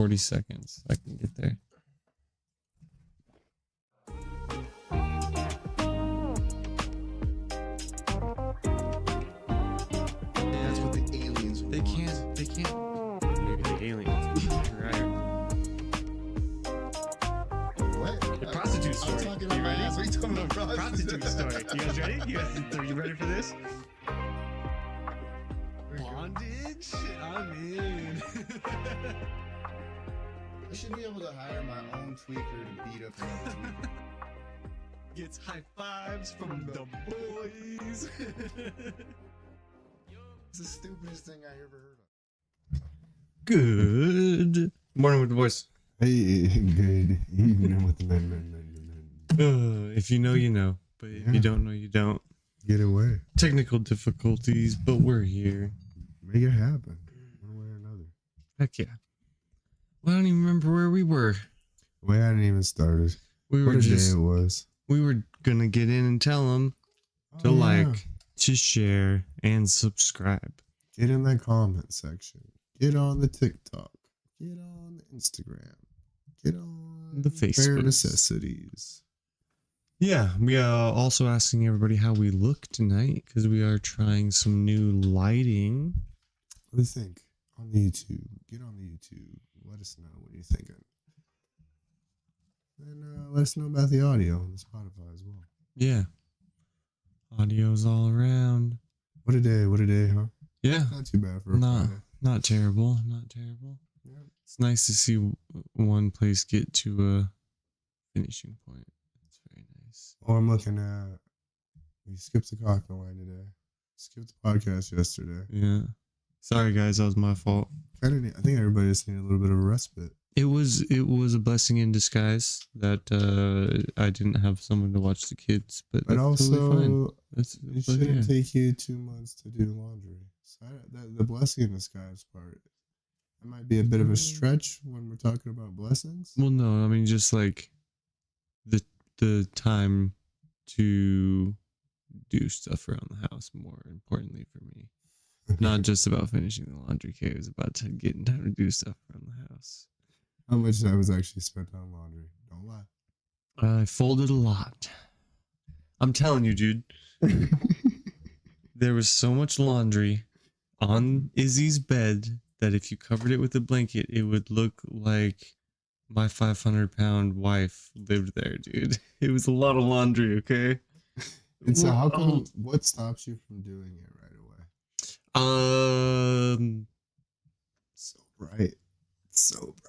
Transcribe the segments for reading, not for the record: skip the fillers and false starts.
40 seconds. I can get there. That's what the aliens want. They can't. Maybe the aliens. Right. What? The prostitute story. I'm talking You about ready? ass. What are you talking about? Prostitute story. You guys ready? Are you ready for this? Bondage? I'm in. I should be able to hire my own tweaker to beat up another tweaker. Gets high fives from the boys. It's the stupidest thing I ever heard of. Good morning with the boys. Hey, good evening with the men. If you know, you know. But if you don't know, you don't. Get away. Technical difficulties, but we're here. Make it happen. One way or another. Heck yeah. Well, I don't even remember where we were. We hadn't even started. We What were a day just, it was. we were going to get in and tell them to Oh, like, yeah. to share, and subscribe. Get in that comment section. Get on the TikTok. Get on the Instagram. Get on The Bare Facebooks. necessities. Yeah, we are also asking everybody how we look tonight because we are trying some new lighting. What do you think? On the YouTube. Get on the YouTube. Let us know what you're thinking. And let us know about the audio on the Spotify as well. Yeah. Audio's all around. What a day, huh? Yeah. Not too bad for a Not, Friday. not terrible. Not terrible. Yeah. It's nice to see one place get to a finishing point. It's very nice. Oh, I'm looking at. We skipped the cocktail line today. Skipped the podcast yesterday. Yeah. Sorry, guys. That was my fault. I think everybody just needed a little bit of a respite. It was a blessing in disguise that I didn't have someone to watch the kids, but But that's also, totally fine. That's, it but shouldn't yeah. take you 2 months to do laundry. So the blessing in disguise part, that might be a bit of a stretch when we're talking about blessings. Well, no, I mean just like the time to do stuff around the house. More importantly for me, not just about finishing the laundry. It was about getting time to do stuff around the house. How much time was actually spent on laundry? Don't lie. I folded a lot. I'm telling you, dude. There was so much laundry on Izzy's bed that if you covered it with a blanket, it would look like my 500-pound wife lived there, dude. It was a lot of laundry, okay? And so, how come? What stops you from doing it right away? So bright, so bright.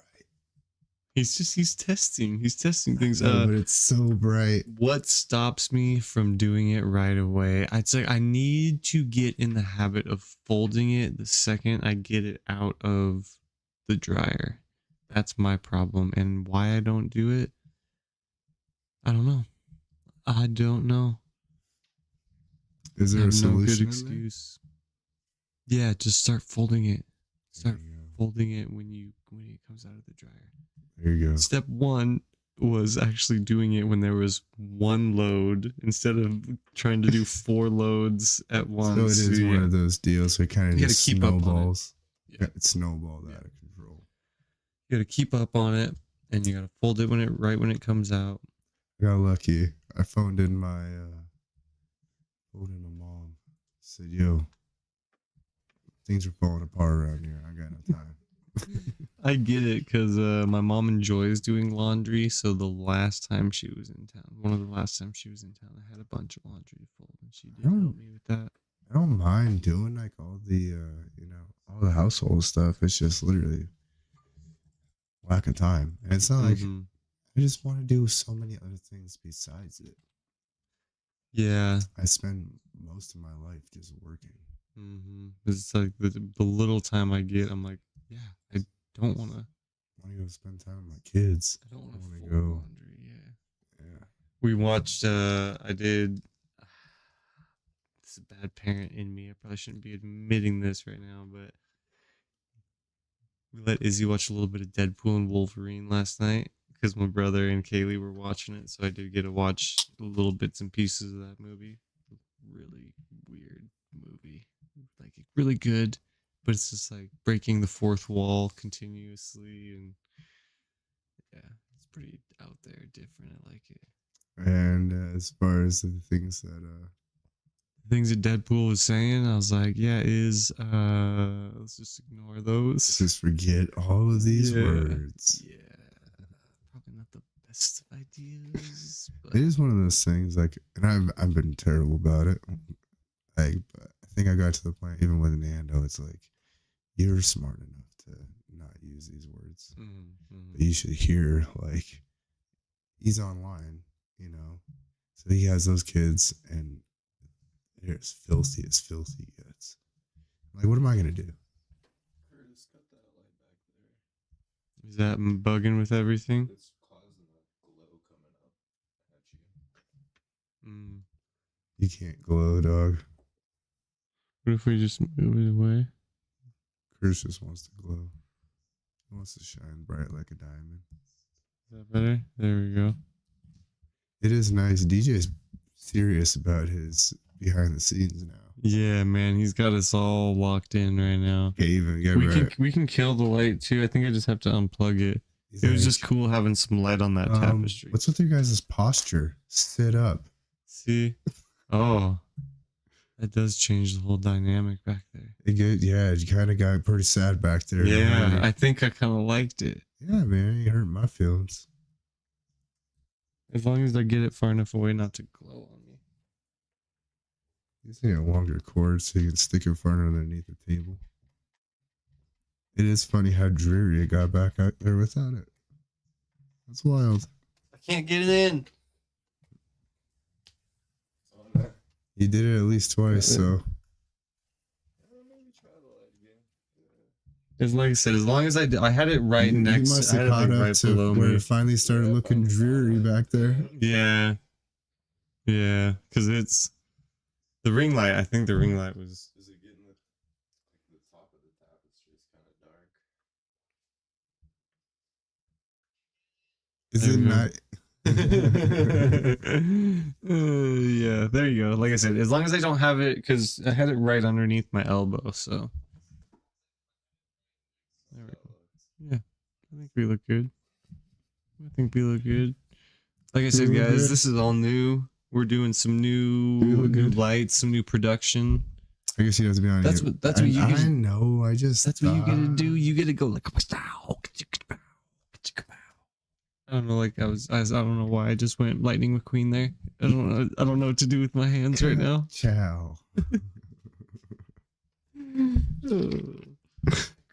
He's testing things. But it's so bright. What stops me from doing it right away? It's like I need to get in the habit of folding it the second I get it out of the dryer. That's my problem. And why I don't do it, I don't know. Is I there a have no solution? good in excuse. Yeah, just start folding it. there? Start folding it when it comes out of the dryer. There you go. Step one was actually doing it when there was one load instead of trying to do 4 loads at once. So it is one of those deals where kind of You gotta just keep up on it. snowballs. Yeah. It snowballed out of control. You gotta keep up on it, and you gotta fold it when it comes out. I got lucky. I phoned in my mom. Said, "Yo, things are falling apart around here. I got no time." I get it because my mom enjoys doing laundry. So the last time she was in town, one of the last times she was in town, I had a bunch of laundry to fold, and she did help me with that. I don't mind doing like all the all the household stuff. It's just literally lack of time, and it's not like Mhm. I just want to do so many other things besides it. Yeah. I spend most of my life just working. It's like the little time I get, I'm like, yeah, I don't want to. I want to go spend time with my kids. I don't want to wanna fold go. laundry. Yeah. Yeah. We watched. I did. This is a bad parent in me. I probably shouldn't be admitting this right now, but we let Izzy watch a little bit of Deadpool and Wolverine last night because my brother and Kaylee were watching it, so I did get to watch little bits and pieces of that movie. Really weird movie, like really good, but it's just like breaking the fourth wall continuously, and Yeah, it's pretty out there, different. I like it. And as far as the things that Things that Deadpool was saying, I was like, yeah, let's just ignore those. just forget all of these words. Yeah, probably not the best of ideas. But It is one of those things, like, and I've been terrible about it. Like, but I think I got to the point, even with Nando, it's like, you're smart enough to not use these words. But you should hear, like, he's online, you know, so he has those kids, and they're as filthy gets. Like, what am I gonna do? Curtis, cut that light back there. Is that bugging with everything? It's causing a glow coming up at you. You can't glow, dog. What if we just move it away? Chris just wants to glow. He wants to shine bright like a diamond. Is that better? There we go. It is nice. DJ's serious about his behind the scenes now. Yeah, man, he's got us all locked in right now. Can't even get We can kill the light too. I think I just have to unplug it. It was just cool having some light on that tapestry. What's with your guys' posture? Sit up. See? Oh, that does change the whole dynamic back there. You kind of got pretty sad back there. Yeah, I think I kind of liked it. Yeah, man, you hurt my feelings. As long as I get it far enough away not to glow on me. You just need a longer cord so you can stick it far underneath the table. It is funny how dreary it got back out there without it. That's wild. I can't get it in. You did it at least twice, so. As like I said, as long as I had it right You next, must I have had caught it up right to below where me. it finally started looking dreary back there. Yeah, yeah, because it's the ring light. I think the ring light was. Is it getting the top of the tapestry is kind of dark? Is There it we go. not? Yeah, there you go. Like I said, as long as I don't have it, because I had it right underneath my elbow, so. There we go. Yeah, I think we look good. Like I said, We look guys, good. this is all new. We're doing some new look good. lights, some new production. I guess you have to be on. That's what you I get. know. I just. That's what you get to do. You get to go like. I don't know. Like I don't know why I just went Lightning McQueen there. I don't know what to do with my hands right now. Ciao.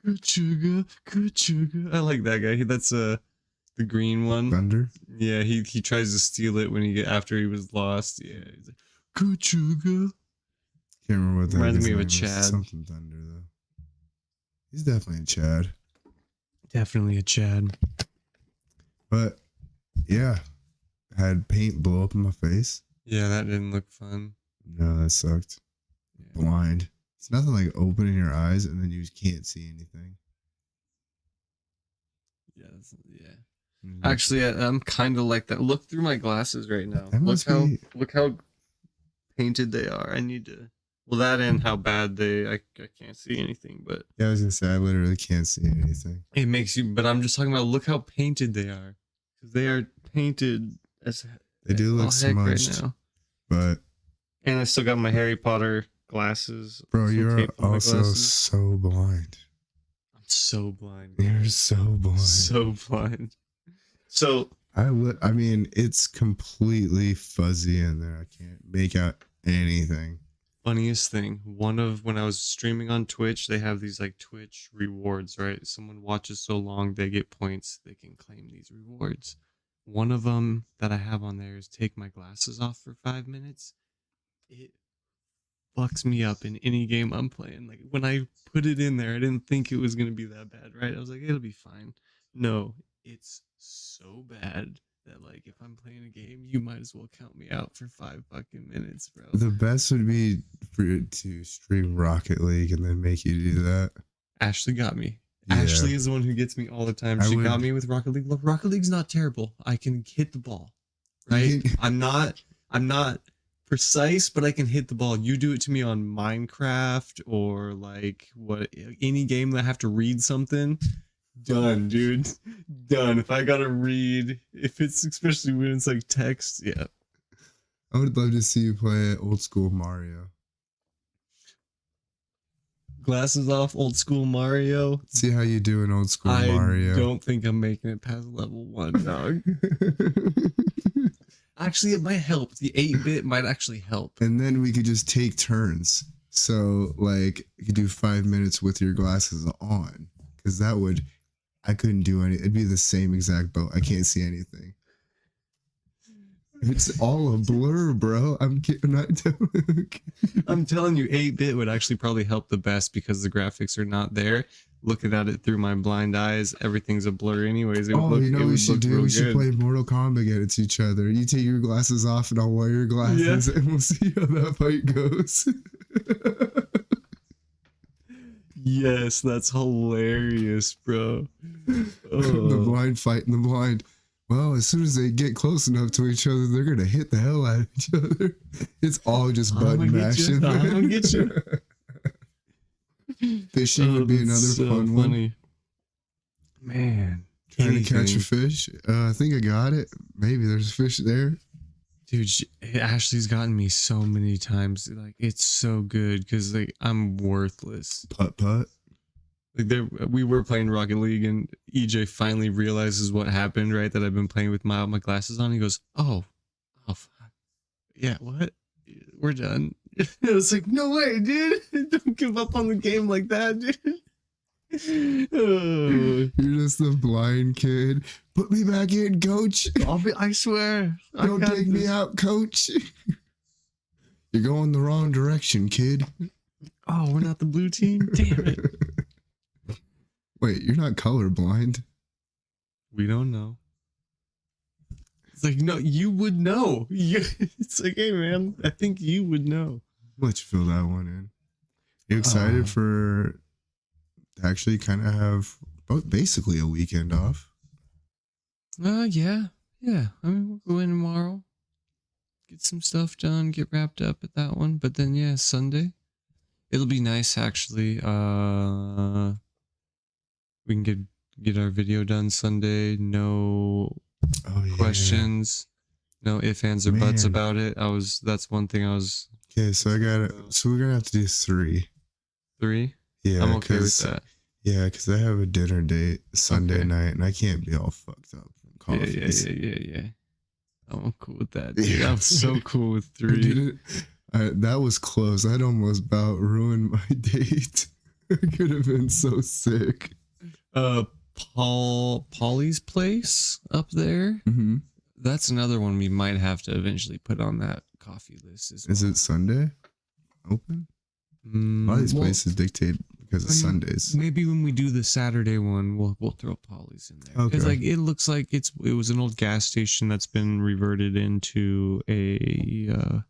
Good sugar, good sugar. I like that guy. That's the green one. Thunder. Yeah, he tries to steal it when after he was lost. Yeah, he's like, good sugar. Can't remember what that Reminds me of a name is. Chad. Something Thunder though. He's definitely a Chad. Definitely a Chad. But yeah, had paint blow up in my face. Yeah, that didn't look fun. No, that sucked. Yeah. Blind. It's nothing like opening your eyes and then you can't see anything. Yeah. Mhm. Actually, I'm kind of like that. Look through my glasses right now. That must Look how painted they are. I need to. Well, that and how bad I can't see anything, but Yeah, I was gonna say I literally can't see anything. it makes you. But I'm just talking about look how painted they are, because they are painted as They do look all heck smudged, right now. but And I still got my Harry Potter glasses. bro, some you're tape on my also glasses. so blind. I'm so blind. You're so blind. So blind. So I mean, it's completely fuzzy in there. I can't make out anything. funniest thing, when I was streaming on Twitch, they have these like Twitch rewards, right? Someone watches so long, they get points, they can claim these rewards. One of them that I have on there is take my glasses off for 5 minutes. It fucks me up in any game I'm playing. Like when I put it in there, I didn't think it was gonna be that bad, right? I was like, it'll be fine. No, it's so bad that like if I'm playing a game, you might as well count me out for 5 fucking minutes, bro. The best would be for it to stream Rocket League and then make you do that. Ashley got me. Yeah. Ashley is the one who gets me all the time. She got me with Rocket League. Look, Rocket League's not terrible. I can hit the ball, right? I'm not precise, but I can hit the ball. You do it to me on Minecraft or like any game that I have to read something. Done, dude. Done. If I gotta read, if it's especially when it's like text, yeah. I would love to see you play old school Mario. Glasses off, old school Mario. See how you do in old school I Mario. don't think I'm making it past level 1, dog. Actually, it might help. The 8-bit might actually help. And then we could just take turns. So, like, you could do 5 minutes with your glasses on. Because that would, I couldn't do any. It'd be the same exact boat. I can't see anything. It's all a blur, bro. I'm not. I'm telling you, 8-bit would actually probably help the best because the graphics are not there. Looking at it through my blind eyes, everything's a blur anyways. It would look, you know what we should do? We should good. play Mortal Kombat against each other. You take your glasses off and I'll wear your glasses and we'll see how that fight goes. Yes, that's hilarious, bro. The blind fighting the blind. Well, as soon as they get close enough to each other, they're gonna hit the hell out of each other. It's all just button mashing. I'm gonna get you. Fishing would be another so fun funny. Man, Trying to catch a fish. I think I got it. Maybe there's a fish there. Dude, Ashley's gotten me so many times. Like, it's so good because like I'm worthless. Putt. Like we were playing Rocket League and EJ finally realizes what happened, right? That I've been playing with my glasses on. He goes, oh, fuck. Yeah, what? We're done. I was like, no way, dude. Don't give up on the game like that, dude. Oh. You're just the blind kid. Put me back in, coach. I swear. Don't take me out, coach. You're going the wrong direction, kid. Oh, we're not the blue team? Damn it. Wait, you're not colorblind. We don't know. It's like, no, you would know. It's like, hey, man, I think you would know. Let's fill that one in. You excited for actually kind of have basically a weekend off? Yeah. I mean, we'll go in tomorrow, get some stuff done, get wrapped up at that one. But then, yeah, Sunday, it'll be nice actually. We can get our video done Sunday. No questions, no ifs, ands, or buts about it. That's one thing I was. Okay, so I got it. So we're gonna have to do 3. 3? Yeah, I'm okay with that. Yeah, because I have a dinner date Sunday night, and I can't be all fucked up from coffees. Yeah. I'm cool with that, dude. Yeah. I'm so cool with 3. That was close. I'd almost about ruined my date. I could have been so sick. Polly's place up there. Mm-hmm. That's another one we might have to eventually put on that coffee list. Is it Sunday open? A lot of these places dictate because of Sundays. Maybe when we do the Saturday one, we'll throw Polly's in there. Because like it looks like it was an old gas station that's been reverted into a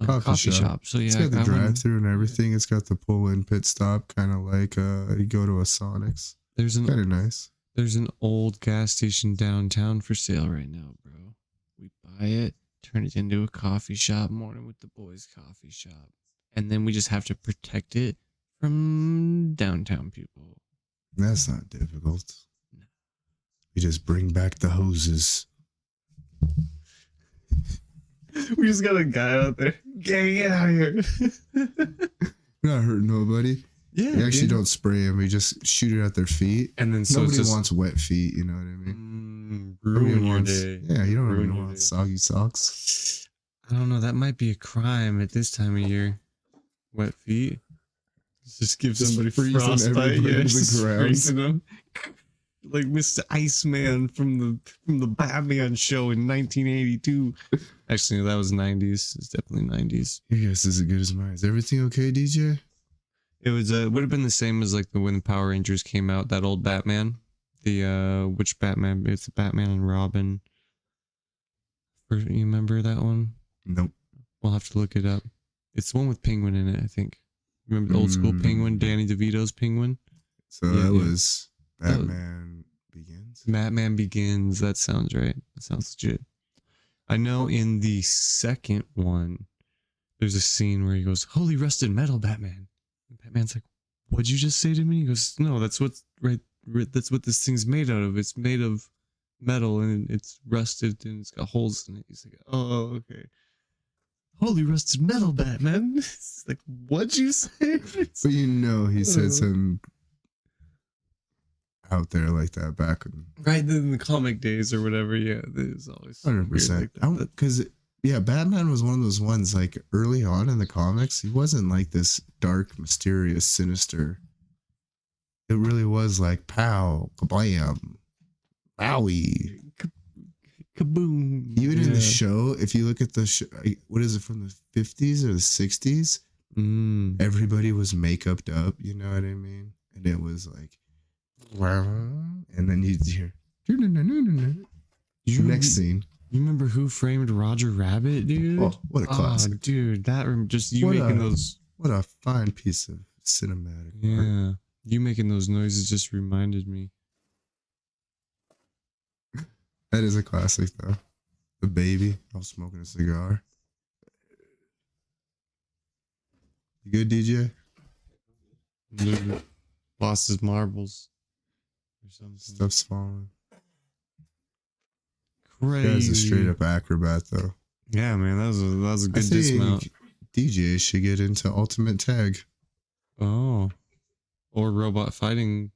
coffee shop. So yeah, it's got the drive-through and everything. It's got the pull-in pit stop, kind of like you go to a Sonic's. Kind of nice. There's an old gas station downtown for sale right now, bro. We buy it, turn it into a coffee shop, Morning with the Boys coffee shop. And then we just have to protect it from downtown people. That's not difficult. No. We just bring back the hoses. We just got a guy out there. Get out of here. We're not hurting nobody. Yeah, we actually don't spray them. We just shoot it at their feet. And then nobody wants wet feet. You know what I mean? Ruin your day. Yeah, you don't even want soggy socks. I don't know. That might be a crime at this time of year. Wet feet. Just give somebody frostbite. Yeah, just freezing them. Like Mr. Iceman from the Batman show in 1982. Actually, no, that was 90s. It's definitely 90s. Your guess is as good as mine. Is everything okay, DJ? It was would have been the same as like when the Power Rangers came out. That old Batman. The which Batman? It's the Batman and Robin. You remember that one? Nope. We'll have to look it up. It's the one with Penguin in it, I think. Remember the old school Penguin, Danny DeVito's Penguin? So that was Batman Begins? Batman Begins. That sounds right. That sounds legit. I know in the second one, there's a scene where he goes, "Holy rusted metal, Batman." And Batman's like, "What'd you just say to me?" He goes, "No, that's what's right that's what this thing's made out of. It's made of metal and it's rusted and it's got holes in it. He's like, oh, okay. Holy rusted metal, Batman. It's like, what'd you say? But you know, he said something out there like that back in Right in the comic days or whatever. Yeah, there's always 100%. Like Because yeah, Batman was one of those ones like early on in the comics. He wasn't like this dark, mysterious, sinister. It really was like pow, kablam, bowie. Kaboom. Even in the show, if you look at the show, what is it from the 50s or the 60s? Everybody was makeuped up, you know what I mean? And it was like, and then you'd hear, next scene. You remember Who Framed Roger Rabbit, dude? Oh, what a classic. Oh, dude, that just you making those. What a fine piece of cinematic art. Yeah, you making those noises just reminded me. That is a classic, though. The baby. I was smoking a cigar. You good, DJ? Lost his marbles or something. Stuff's falling. Crazy. Guy's a straight up acrobat, though. Yeah, man, that was a good dismount. DJ should get into Ultimate Tag. Oh, or Robot Fighting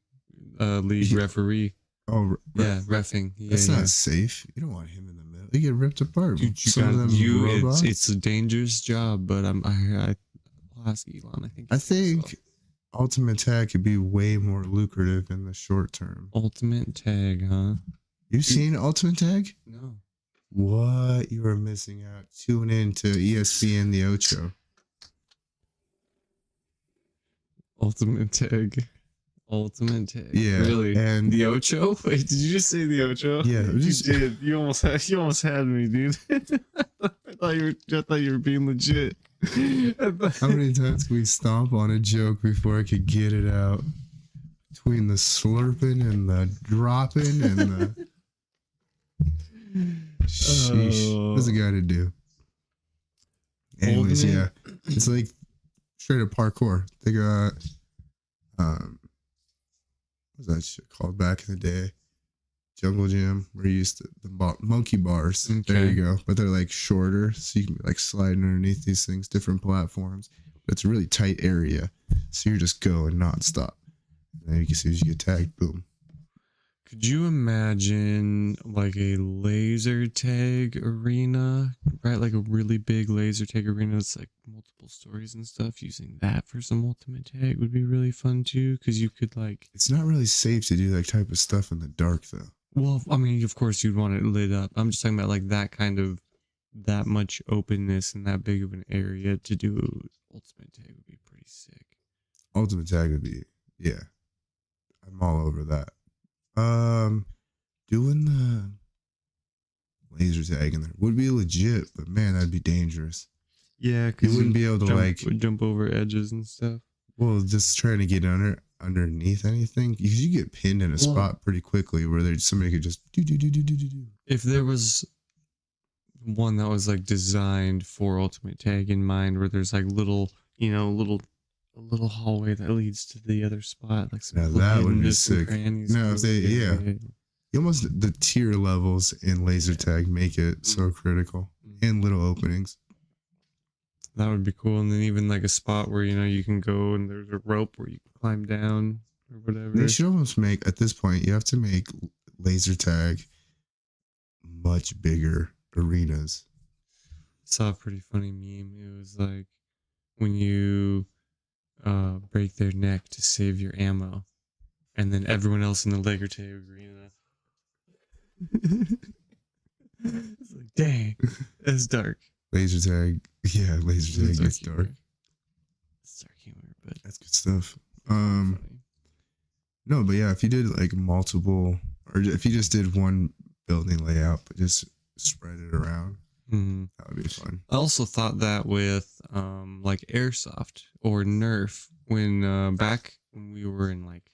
League referee. Oh, yeah, reffing. Yeah, that's not safe. You don't want him in the middle. They get ripped apart. Dude, it's a dangerous job, but I'll ask Elon. I think Ultimate Tag could be way more lucrative in the short term. Ultimate Tag, huh? You've seen Ultimate Tag? No. What? You are missing out. Tune in to ESPN The Ocho. Ultimate Tag. Ultimate Tag. Yeah. Really? And The Ocho? Wait, did you just say The Ocho? Yeah. You did. You almost had me, dude. I thought you were being legit. How many times can we stomp on a joke before I could get it out? Between the slurping and the dropping and the sheesh. What's a guy to do? Anyways, yeah. It's like straight up parkour. They got what's that shit called back in the day? Jungle Gym, where you used to the monkey bars. Okay. There you go. But they're like shorter, so you can be like sliding underneath these things, different platforms. But it's a really tight area, so you're just going nonstop. And then you can see as you get tagged, boom. Could you imagine like a laser tag arena, right? Like a really big laser tag arena that's like multiple stories and stuff. Using that for some Ultimate Tag would be really fun too, because you could like. It's not really safe to do that type of stuff in the dark, though. Well, I mean, of course you'd want it lit up. I'm just talking about like that much openness and that big of an area to do Ultimate Tag would be pretty sick. Ultimate Tag would be, yeah. I'm all over that. Doing the laser tag in there would be legit, but man, that'd be dangerous. Yeah, because you wouldn't be able to jump over edges and stuff. Well, just trying to get underneath anything, because you get pinned in a spot pretty quickly where somebody could just do. If there was one that was like designed for Ultimate Tag in mind, where there's like little hallway that leads to the other spot, like some that would be sick. No, if they almost the tier levels in laser tag make it so critical, and little openings. That would be cool. And then even like a spot where you can go and there's a rope where you can climb down or whatever. They should almost make, at this point, you have to make laser tag much bigger arenas. I saw a pretty funny meme. It was like when you break their neck to save your ammo, and then everyone else in the laser tag arena. It's like, dang, that's dark. Laser tag, yeah, laser tag gets dark. It's dark humor, but that's good stuff. No, but yeah, if you did like multiple, or if you just did one building layout, but just spread it around, that would be fun. I also thought that with like Airsoft or Nerf, when back when we were in like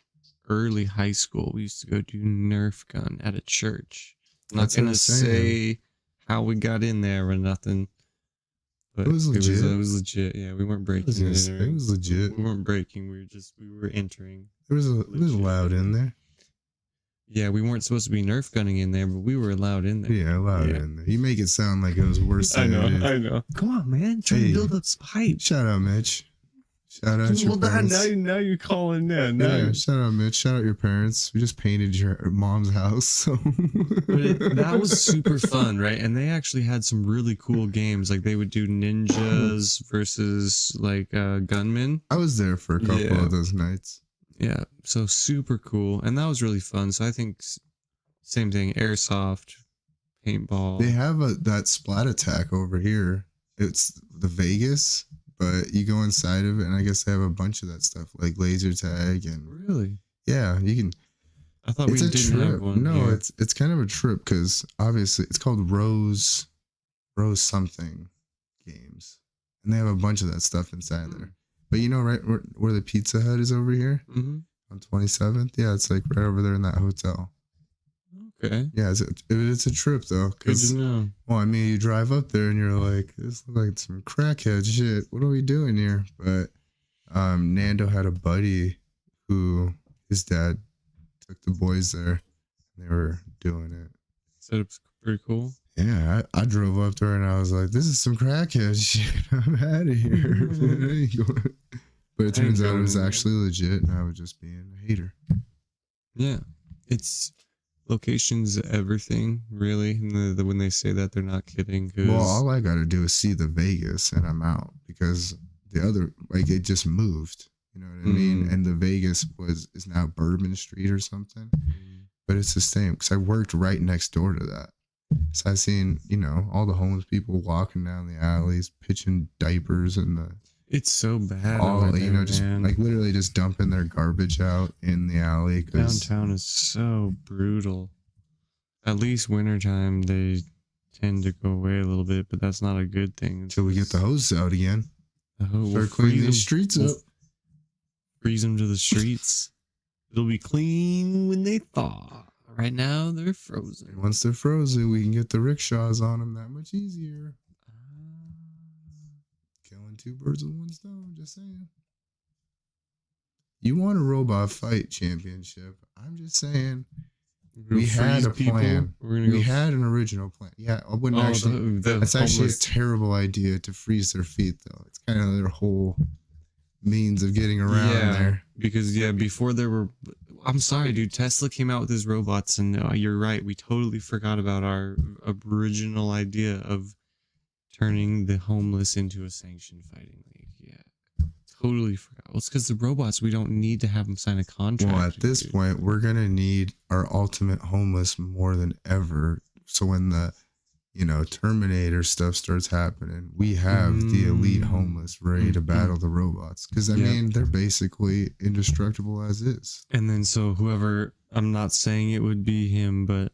early high school, we used to go do Nerf gun at a church. I'm not gonna say how we got in there or nothing. But it was legit. It was legit. Yeah, we weren't breaking. It was legit. We weren't breaking. We were entering. It was loud in there. Yeah, we weren't supposed to be Nerf gunning in there, but we were allowed in there. Yeah, allowed Yeah. in there. You make it sound like it was worse I than know, it is. I know. Come on, man. Try to Hey. build up some hype. Shout out, Mitch. Shout out your Well, now, parents. now you're calling in. Now Yeah, shout out, Mitch. Shout out your parents. We just painted your mom's house. So that was super fun, right? And they actually had some really cool games. Like they would do ninjas versus like gunmen. I was there for a couple of those nights. Yeah, so super cool, and that was really fun. So I think same thing, airsoft, paintball. They have that splat attack over here. It's the Vegas, but you go inside of it, and I guess they have a bunch of that stuff like laser tag and Really? yeah, you can. I thought we didn't have one. No, here. it's kind of a trip because obviously it's called Rose something games, and they have a bunch of that stuff inside there. But you know, right where the Pizza Hut is over here on 27th, yeah, it's like right over there in that hotel. Okay. Yeah, it's a trip though. Good to know. Well, I mean, you drive up there and you're like, this looks like some crackhead shit. What are we doing here? But Nando had a buddy who his dad took the boys there. And they were doing it. Setup's pretty cool. Yeah, I drove up there and I was like, this is some crackhead shit. I'm out of here. But it turns out it was actually legit and I was just being a hater. Yeah. It's locations, everything, really. And when they say that, they're not kidding. Well, all I got to do is see the Vegas and I'm out because the other, like, it just moved. You know what I mean? And the Vegas is now Bourbon Street or something. But it's the same because I worked right next door to that. So I've seen, you know, all the homeless people walking down the alleys, pitching diapers and it's so bad. All, you know, just like literally just dumping their garbage out in the alley. Downtown is so brutal. At least wintertime, they tend to go away a little bit, but that's not a good thing. Until we get the hose out again. We'll cleaning the streets up. Freeze them to the streets. It'll be clean when they thaw. Right now, they're frozen. And once they're frozen, we can get the rickshaws on them that much easier. Killing two birds with one stone, just saying. You want a robot fight championship? I'm just saying. We had a plan. We had an original plan. Yeah, I wouldn't actually. That's actually a terrible idea to freeze their feet, though. It's kind of their whole means of getting around there. Because before there were. I'm sorry, dude. Tesla came out with his robots, and you're right. We totally forgot about our original idea of turning the homeless into a sanctioned fighting league. Yeah, totally forgot. Well, it's because the robots, we don't need to have them sign a contract. Well, at this point, we're gonna need our ultimate homeless more than ever. So when the, Terminator stuff starts happening, we have the elite homeless ready to battle the robots. Because I mean, they're basically indestructible as is. And then so whoever, I'm not saying it would be him, but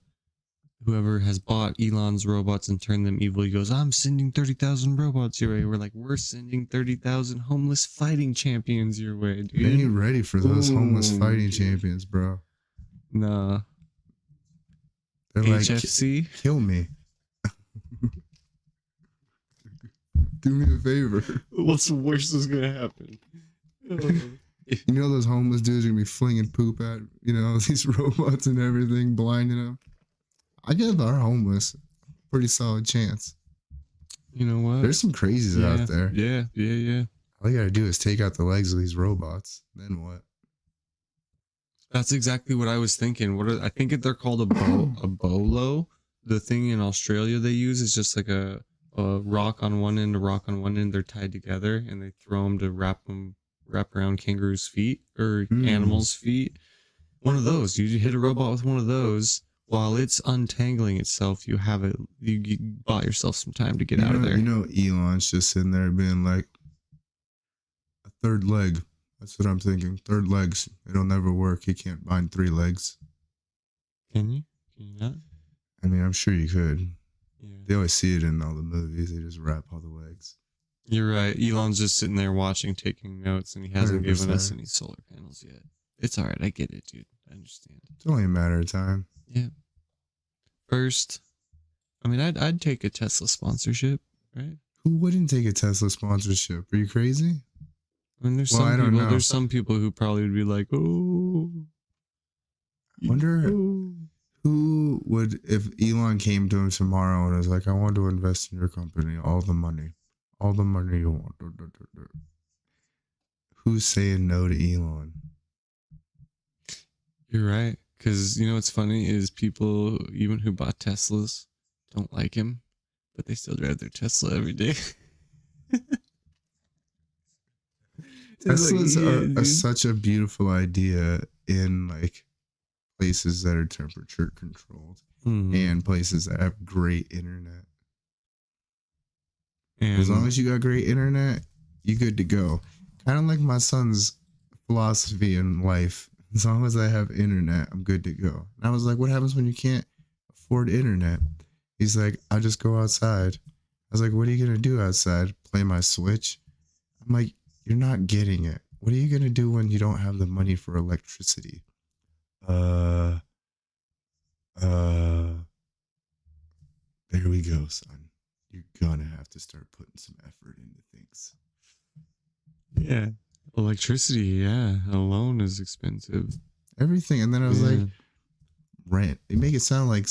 whoever has bought Elon's robots and turned them evil, he goes, I'm sending 30,000 robots your way. We're like, we're sending 30,000 homeless fighting champions your way, dude. They ain't ready for those homeless fighting champions, bro. Nah. They're HFC? like, kill me. Do me a favor. What's the worst that's gonna happen? You know those homeless dudes are gonna be flinging poop at, these robots and everything, blinding them. I give our homeless a pretty solid chance. You know what? There's some crazies out there. Yeah. All you gotta do is take out the legs of these robots. Then what? That's exactly what I was thinking. I think they're called a bolo. The thing in Australia they use is just like a rock on one end, a rock on one end. They're tied together, and they throw them to wrap around kangaroos' feet or animals' feet. One of those. You hit a robot with one of those. While it's untangling itself, you bought yourself some time to get out of there. Elon's just sitting there being like, a third leg. That's what I'm thinking. Third legs. It'll never work. He can't bind 3 legs. Can you? Can you not? I mean, I'm sure you could. Yeah. They always see it in all the movies. They just wrap all the legs. You're right. Elon's just sitting there watching, taking notes, and he hasn't 100%. given us any solar panels yet. It's all right. I get it, dude. I understand. It's only a matter of time. Yeah. First, I mean, I'd take a Tesla sponsorship, right? Who wouldn't take a Tesla sponsorship? Are you crazy? I mean, there's some people who probably would be like, oh. Wonder who would, if Elon came to him tomorrow and was like, I want to invest in your company, all the money you want. Who's saying no to Elon? You're right. Because you know what's funny is people, even who bought Teslas, don't like him, but they still drive their Tesla every day. Teslas yeah, are such a beautiful idea in like places that are temperature controlled and places that have great internet. And as long as you got great internet, you good to go. Kind of like my son's philosophy in life. As long as I have internet, I'm good to go. And I was like, what happens when you can't afford internet? He's like, I'll just go outside. I was like, what are you going to do outside? Play my Switch? I'm like, you're not getting it. What are you going to do when you don't have the money for electricity? There we go, son. You're gonna have to start putting some effort into things. Yeah. Electricity, yeah, alone is expensive. Everything. And then I was like, rent. They make it sound like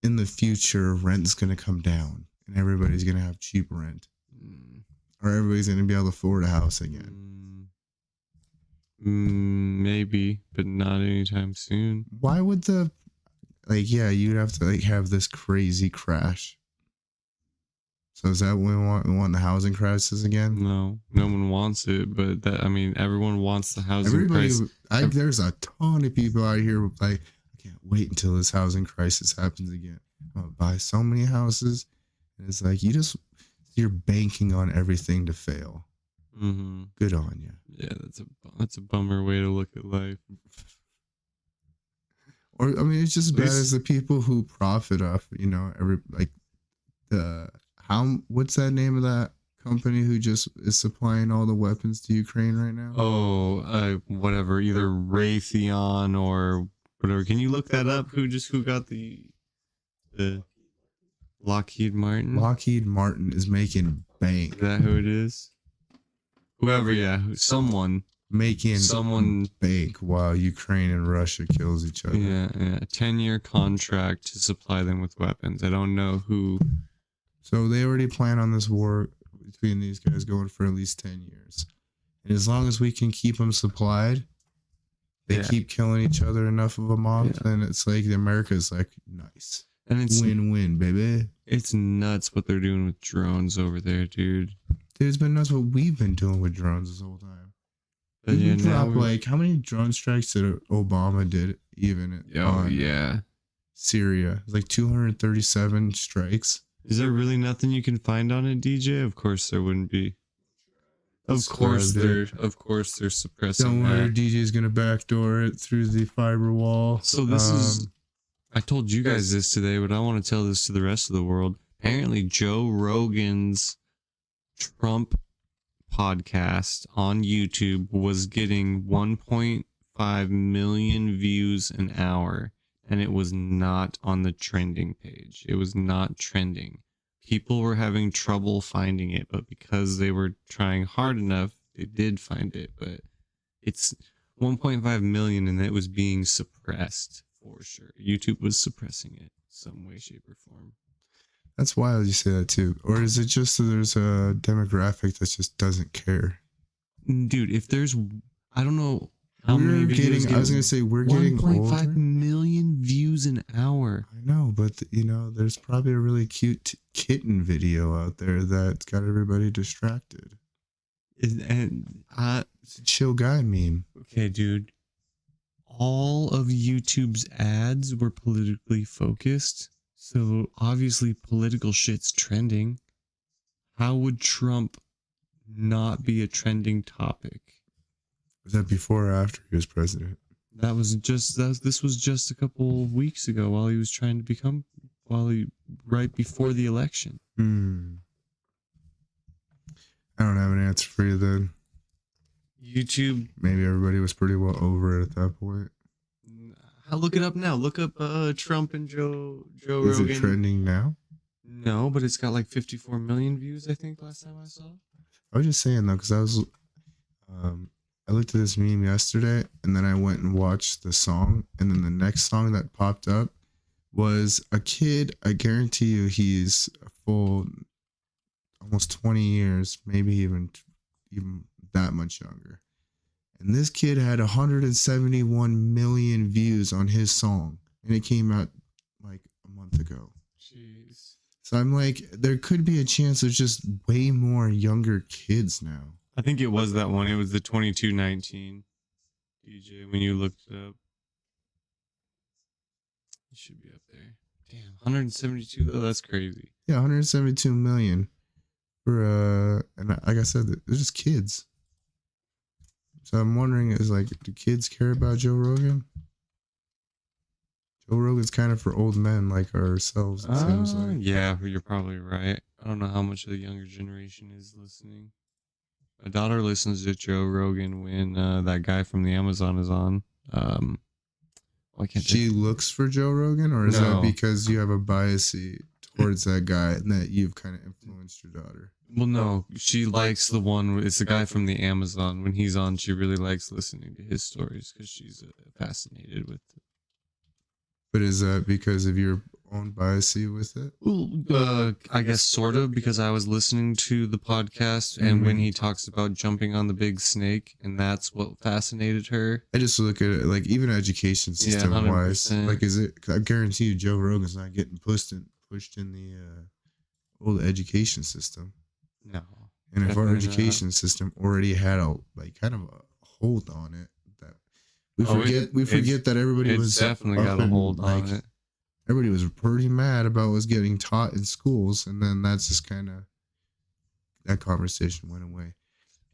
in the future, rent's gonna come down and everybody's gonna have cheap rent. Or everybody's gonna be able to afford a house again. Maybe, but not anytime soon. Why would you'd have to have this crazy crash. So is that what we want? We want the housing crisis again? No one wants it, but everyone wants the housing crisis. There's a ton of people out here like, I can't wait until this housing crisis happens again. I'm gonna buy so many houses, and it's like you're banking on everything to fail. Good on you. Yeah, that's a bummer way to look at life. Or it's just as bad as the people who profit off, what's that name of that company who just is supplying all the weapons to Ukraine right now? Oh, whatever, either Raytheon or whatever. Can you look that up? Who got the Lockheed Martin? Lockheed Martin is making bank. Is that who it is? Whoever, yeah, someone bank while Ukraine and Russia kills each other. Yeah, a 10-year contract to supply them with weapons. I don't know who. So they already plan on this war between these guys going for at least 10 years. And as long as we can keep them supplied, they keep killing each other enough of a month, and it's like America's like, nice. And it's win-win, baby. It's nuts what they're doing with drones over there, dude. Dude, it's been nuts what we've been doing with drones this whole time. But we dropped how many drone strikes did Obama did even on Syria? It's like 237 strikes. Is there really nothing you can find on it, DJ? Of course there wouldn't be. Of course they're suppressing. Don't worry, DJ's gonna backdoor it through the fiber wall. So this is. I told you guys this today, but I want to tell this to the rest of the world. Apparently, Joe Rogan's Trump podcast on YouTube was getting 1.5 million views an hour, and it was not on the trending page. It was not trending. People were having trouble finding it, but because they were trying hard enough, they did find it. But it's 1.5 million, and it was being suppressed for sure. YouTube was suppressing it some way, shape, or form. That's wild you say that too. Or is it just that there's a demographic that just doesn't care? Dude, if there's, I don't know how many videos I was going to say, we're getting 1.5 million views an hour. I know, but there's probably a really cute kitten video out there that's got everybody distracted. It's a chill guy meme. Okay, dude. All of YouTube's ads were politically focused. So obviously political shit's trending. How would Trump not be a trending topic? Was that before or after he was president? This was just a couple of weeks ago while he was trying to right before the election. I don't have an answer for you then. YouTube. Maybe everybody was pretty well over it at that point. I'll look it up now. Look up Trump and Joe Rogan. Is it trending now? No, but it's got like 54 million views, I think, last time I saw. I was just saying though, because I was I looked at this meme yesterday, and then I went and watched the song, and then the next song that popped up was a kid. I guarantee you, he's a full almost 20 years, maybe even that much younger. And this kid had 171 million views on his song, and it came out like a month ago. Jeez. So I'm like, there could be a chance there's just way more younger kids now. I think it was that one. It was the 2219 DJ when you looked it up. It should be up there. Damn, 172 though. That's crazy. Yeah, 172 million for and like I said, they're just kids. So I'm wondering, is like, do kids care about Joe Rogan? Joe Rogan's kind of for old men like ourselves. It seems like. Yeah, you're probably right. I don't know how much of the younger generation is listening. My daughter listens to Joe Rogan when that guy from the Amazon is on. Why can't She looks for Joe Rogan, or is No. that because you have a bias towards that guy and that you've kind of influenced your daughter? Well, no, she likes the one. It's the guy from the Amazon. When he's on, she really likes listening to his stories because she's fascinated with it. But is that because of your own bias with it? Well, I guess sort of, because I was listening to the podcast, and when he talks about jumping on the big snake, and that's what fascinated her. I just look at it like, even education system wise, 100%. like, is it? I guarantee you, Joe Rogan's not getting pushed in the old education system. No. And if our Definitely education system already had a kind of a hold on it, that we Oh, forget that everybody was definitely up got a in, hold like, on it. everybody was pretty mad about what's getting taught in schools, and then that's just kind of, that conversation went away.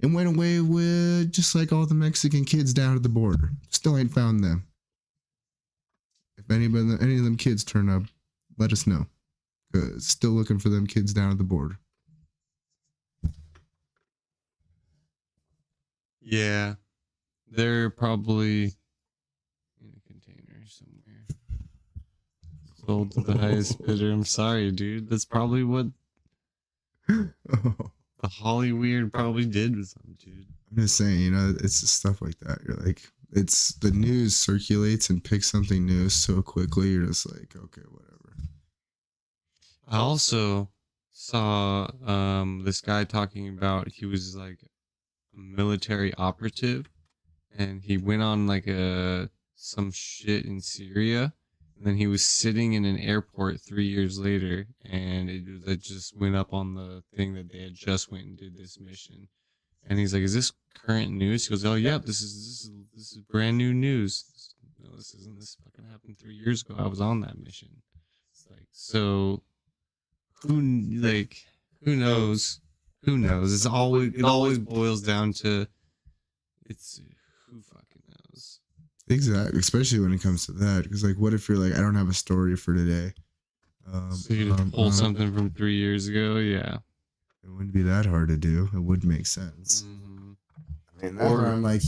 It went away with just like all the Mexican kids down at the border. Still ain't found them. If any of them kids turn up, let us know. Still looking for them kids down at the border. Yeah, they're probably in a container somewhere. Sold to the highest bidder. I'm sorry, dude. That's probably what the Holly Weird probably did with some dude. I'm just saying, it's just stuff like that. You're like, it's the news circulates and picks something new so quickly. You're just like, okay, whatever. I also saw this guy talking about, he was like a military operative, and he went on like some shit in Syria, and then he was sitting in an airport 3 years later, and it just went up on the thing that they had just went and did this mission. And he's like, "Is this current news?" He goes, "Oh yeah, this is brand new news. No, this isn't. This fucking happened 3 years ago. I was on that mission." It's like, so who knows? Who knows? It always boils down to, it's who fucking knows. Exactly, especially when it comes to that. Because like, what if you're like, I don't have a story for today. So you just pull something from 3 years ago, yeah. It wouldn't be that hard to do. It would make sense. Mm-hmm. I mean, or I'm like,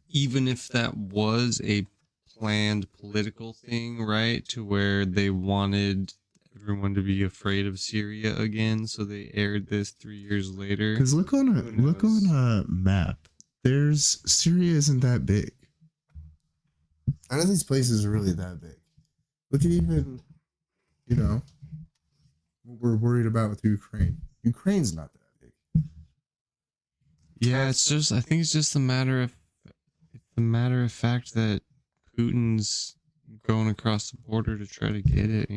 even if that was a planned political thing, right, to where they wanted everyone to be afraid of Syria again, so they aired this 3 years later. because look on a map. There's Syria isn't that big. None of these places are really that big. Look at even, what we're worried about with Ukraine. Ukraine's not that big. Yeah, it's just, I think it's just a matter of fact that Putin's going across the border to try to get it,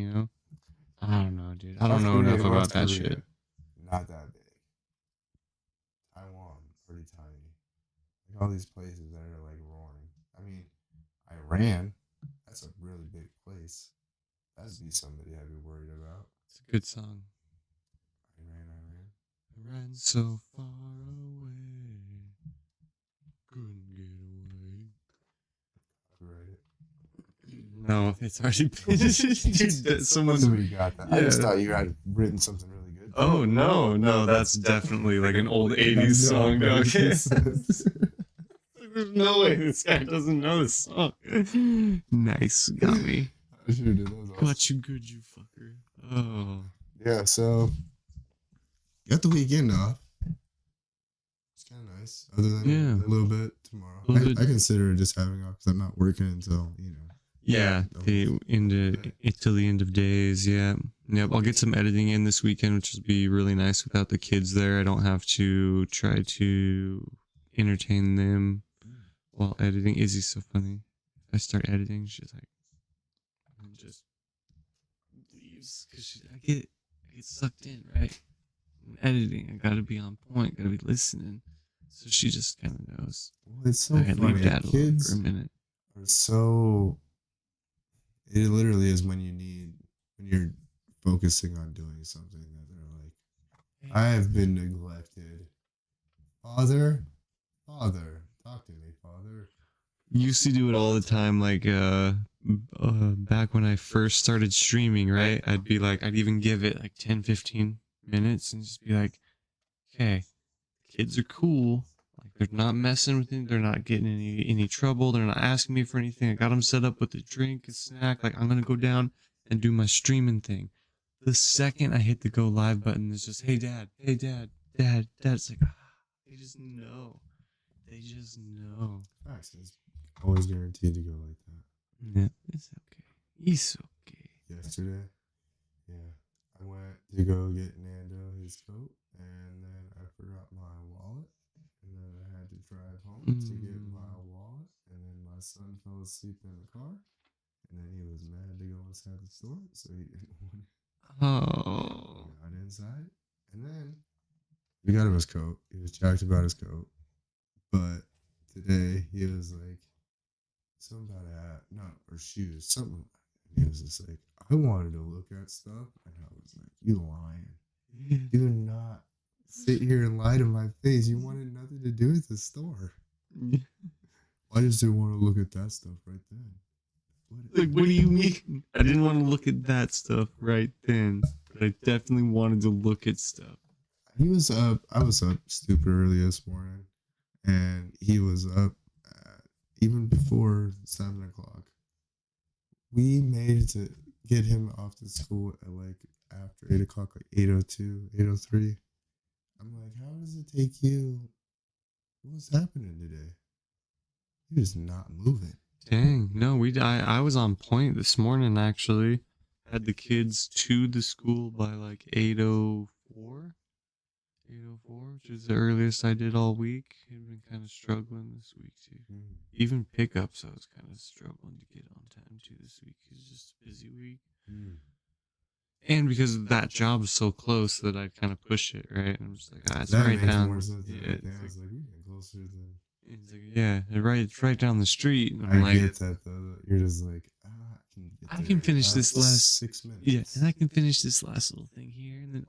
I don't know, dude. I don't know enough about that shit. Not that big. Taiwan, pretty tiny. Like all these places that are like roaring. I mean, Iran, that's a really big place. That'd be somebody I'd be worried about. It's a good song. Iran. Ran so far away, couldn't get away. Right. No, it's already been. Dude, Somebody got that. I Yeah. just thought you had written something really good. Oh no, that's definitely like an old 80s song, dog. There's no way this guy doesn't know this song. Nice, got me. I sure did. That was awesome. Got you good, you fucker. Oh. Yeah, so got the weekend off. It's kind of nice. Other than Yeah. a little bit tomorrow. A little bit. I consider just having off because I'm not working until Yeah, the whole day. till the end of days. Yeah, yep. I'll get some editing in this weekend, which will be really nice without the kids there. I don't have to try to entertain them while editing. Izzy's so funny. If I start editing, she's like, and just leaves because I get sucked in, right? In editing, I gotta be on point, gotta be listening. So she just kind of knows. Well, it's so I can funny. leave Dad alone Kids for a minute. are so. It literally is when you're focusing on doing something that they're like, I have been neglected. Father, talk to me, father. Used to do it all the time, like back when I first started streaming, right? I'd even give it like 10-15 minutes and just be like, okay, kids are cool, like they're not messing with me, they're not getting any trouble, they're not asking me for anything. I got them set up with a drink, a snack, like I'm gonna go down and do my streaming thing. The second I hit the go live button, it's just, hey dad, dad. It's like, they just know. They just know. Facts. It's always guaranteed to go like that. Yeah, it's okay. It's okay. Yesterday, yeah, I went to go get Nando his coat, and then I forgot my wallet, and then I had to drive home to get my wallet, and then my son fell asleep in the car, and then he was mad to go inside the store, so he didn't want Oh. got inside, and then we got him his coat. He was jacked about his coat, but today he was like, something about a hat, not or shoes, something. And he was just like, I wanted to look at stuff, and I was like, you lying. Do not sit here and lie to my face. You wanted nothing to do with the store. I just didn't want to look at that stuff right then. Like, what do you mean? I didn't want to look at that stuff right then, but I definitely wanted to look at stuff. He was up. I was up super early this morning, and he was up even before 7 o'clock. We made it to get him off to school at like after 8 o'clock, like 8:02, 8:03. I'm like, how does it take you? What's happening today? He was not moving. Dang, no, I was on point this morning actually. Had the kids to the school by like 8:04. 8:04, which is the earliest I did all week. I've been kind of struggling this week too. Even pickups, I was kind of struggling to get on time too this week. It's just a busy week. And because that job is so close that I kind of push it, right? And I'm just like, it's That right makes down. more sense. Yeah, I was like, we're getting closer than. it's like, yeah, it's right down the street. And I I'm like, get that though. You're just like, I can finish this last 6 minutes. Yeah, and I can finish this last little thing here, and then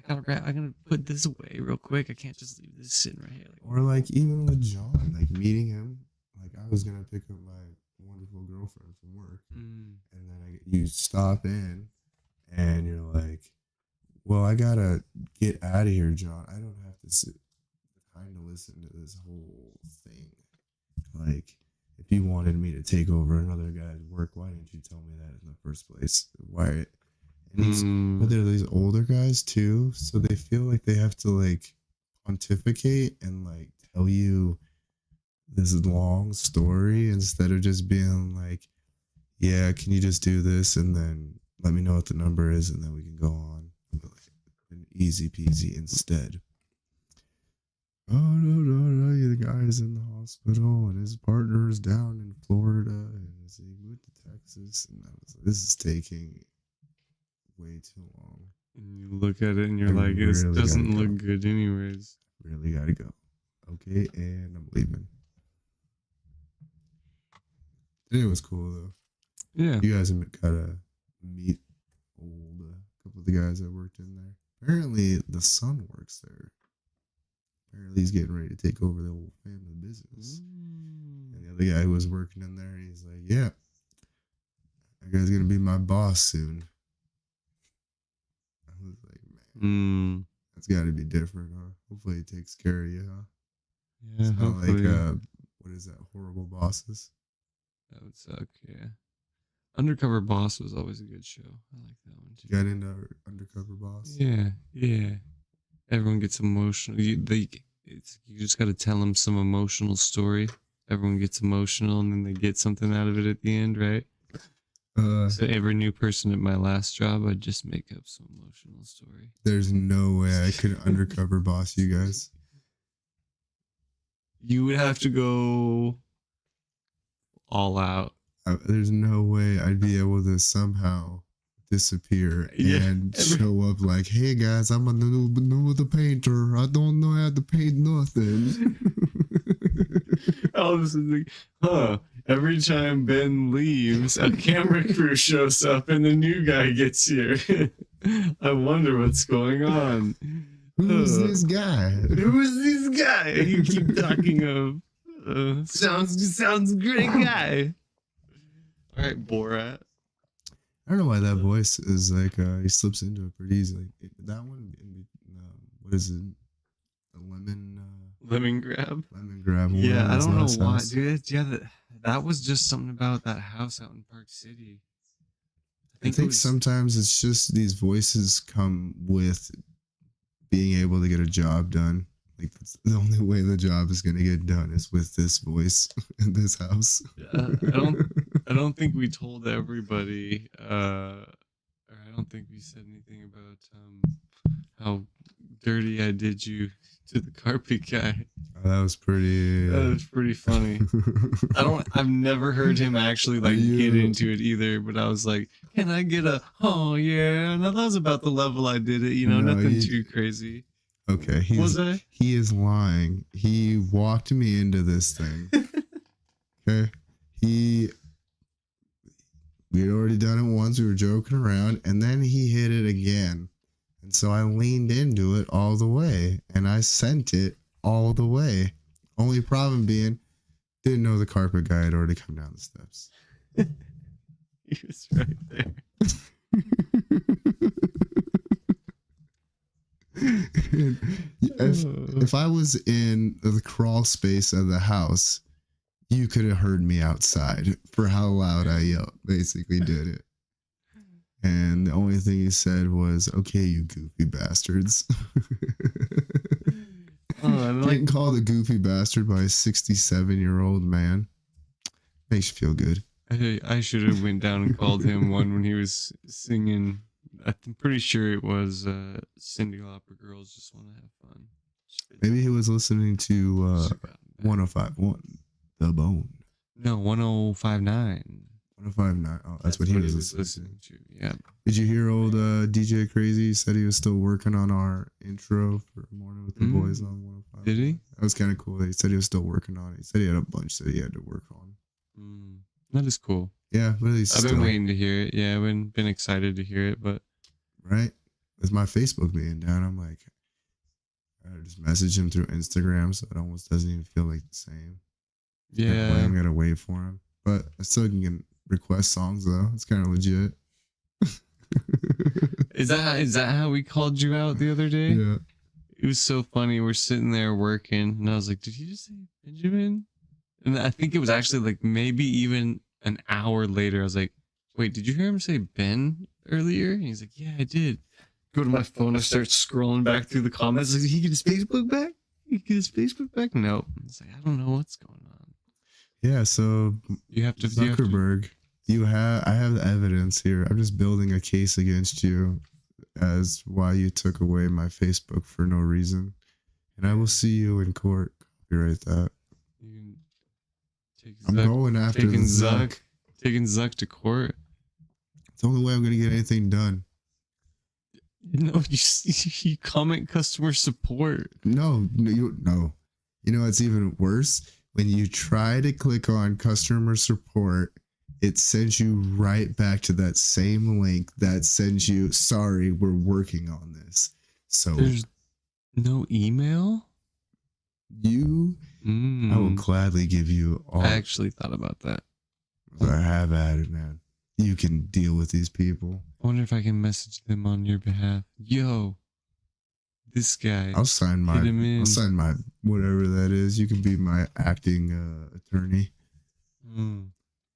I'm gonna put this away real quick. I can't just leave this sitting right here. Or like even with John, like meeting him, like I was gonna pick up my wonderful girlfriend from work, and then you stop in, and you're like, well, I gotta get out of here, John. I don't have to sit time to listen to this whole thing. Like, if you wanted me to take over another guy's work, why didn't you tell me that in the first place? Why? And but they're these older guys too, so they feel like they have to like pontificate and like tell you this long story instead of just being like, yeah, can you just do this and then let me know what the number is and then we can go on. But like, easy peasy instead. Oh no, the guy is in the hospital and his partner is down in Florida and he moved to Texas, and I was like, this is taking way too long. And you look at it and you're like, this really doesn't gotta look good anyways. Really gotta go. Okay, and I'm leaving. Today was cool though. Yeah. You guys gotta meet a couple of the guys that worked in there. Apparently the son works there. Apparently he's getting ready to take over the whole family business. And the other guy who was working in there, he's like, yeah, that guy's gonna be my boss soon. I was like, man, that's gotta be different, huh? Hopefully he takes care of you, huh? Yeah, it's not hopefully. like what is that, Horrible Bosses? That would suck, yeah. Undercover Boss was always a good show. I like that one too. Got into Undercover Boss? Yeah. Everyone gets emotional. it's you just got to tell them some emotional story. Everyone gets emotional, and then they get something out of it at the end, right? So every new person at my last job, I'd just make up some emotional story. There's no way I could undercover boss you guys. You would have to go all out. There's no way I'd be able to somehow disappear and show up like, hey guys, I'm a new the painter. I don't know how to paint nothing. All of a sudden, like, every time Ben leaves, a camera crew shows up and the new guy gets here. I wonder what's going on. Who's this guy? Who is this guy you keep talking of? Sounds great guy. All right, Borat. I don't know why that voice is like he slips into it pretty easily. That one, what is it? The Lemon grab. Lemon grab. Yeah, I don't know why, dude. Yeah, that was just something about that house out in Park City. I think sometimes it's just these voices come with being able to get a job done. Like that's the only way the job is gonna get done is with this voice in this house. I don't think we told everybody, or I don't think we said anything about how dirty I did you to the carpet guy. Oh, that was pretty. That was pretty funny. I've never heard him actually like get into it either. But I was like, can I get a? Oh yeah, and that was about the level I did it. You know, nothing too crazy. Okay, he is lying. He walked me into this thing. Okay, we had already done it once. We were joking around, and then he hit it again. And so I leaned into it all the way, and I sent it all the way. Only problem being, didn't know the carpet guy had already come down the steps. He was right there. if I was in the crawl space of the house, you could have heard me outside for how loud I yelled. Basically did it. And the only thing he said was, okay, you goofy bastards. Getting called a goofy bastard by a 67-year-old man makes you feel good. I should have went down and called him one when he was singing. I'm pretty sure it was Cyndi Lauper, Girls Just Want to Have Fun. Maybe he was listening to 105.1 The Bone. No, 105.9. 105.9. Oh, that's what he was listening to. Yeah. Did you hear old DJ Crazy said he was still working on our intro for Morning with the Boys on 105? Did he? That was kind of cool. He said he was still working on it. He said he had a bunch that he had to work on. That is cool. Yeah, but I've been waiting to hear it. Yeah, I've been excited to hear it, but right with my Facebook being down, I'm like, I just message him through Instagram, so it almost doesn't even feel like the same. Yeah, I'm gonna wait for him, but I still can request songs though. It's kind of legit. Is that how we called you out the other day? Yeah. It was so funny. We're sitting there working, and I was like, "Did you just say Benjamin?" And I think it was actually like maybe even an hour later. I was like, "Wait, did you hear him say Ben earlier?" And he's like, "Yeah, I did." Go to my phone. I start scrolling back through the comments. Like, did he get his Facebook back? No. It's like, I don't know what's going on. Yeah. So you have to Zuckerberg. I have the evidence here. I'm just building a case against you as why you took away my Facebook for no reason, and I will see you in court. Copyright that. I'm going after Zuck. Taking Zuck to court. It's the only way I'm going to get anything done. No, you comment customer support. No. You know what's even worse? When you try to click on customer support, it sends you right back to that same link that sends you, sorry, we're working on this. So there's no email? I will gladly give you all. I actually thought about that. I have at it, man. You can deal with these people. I wonder if I can message them on your behalf. Yo, this guy. I'll sign my whatever that is. You can be my acting attorney.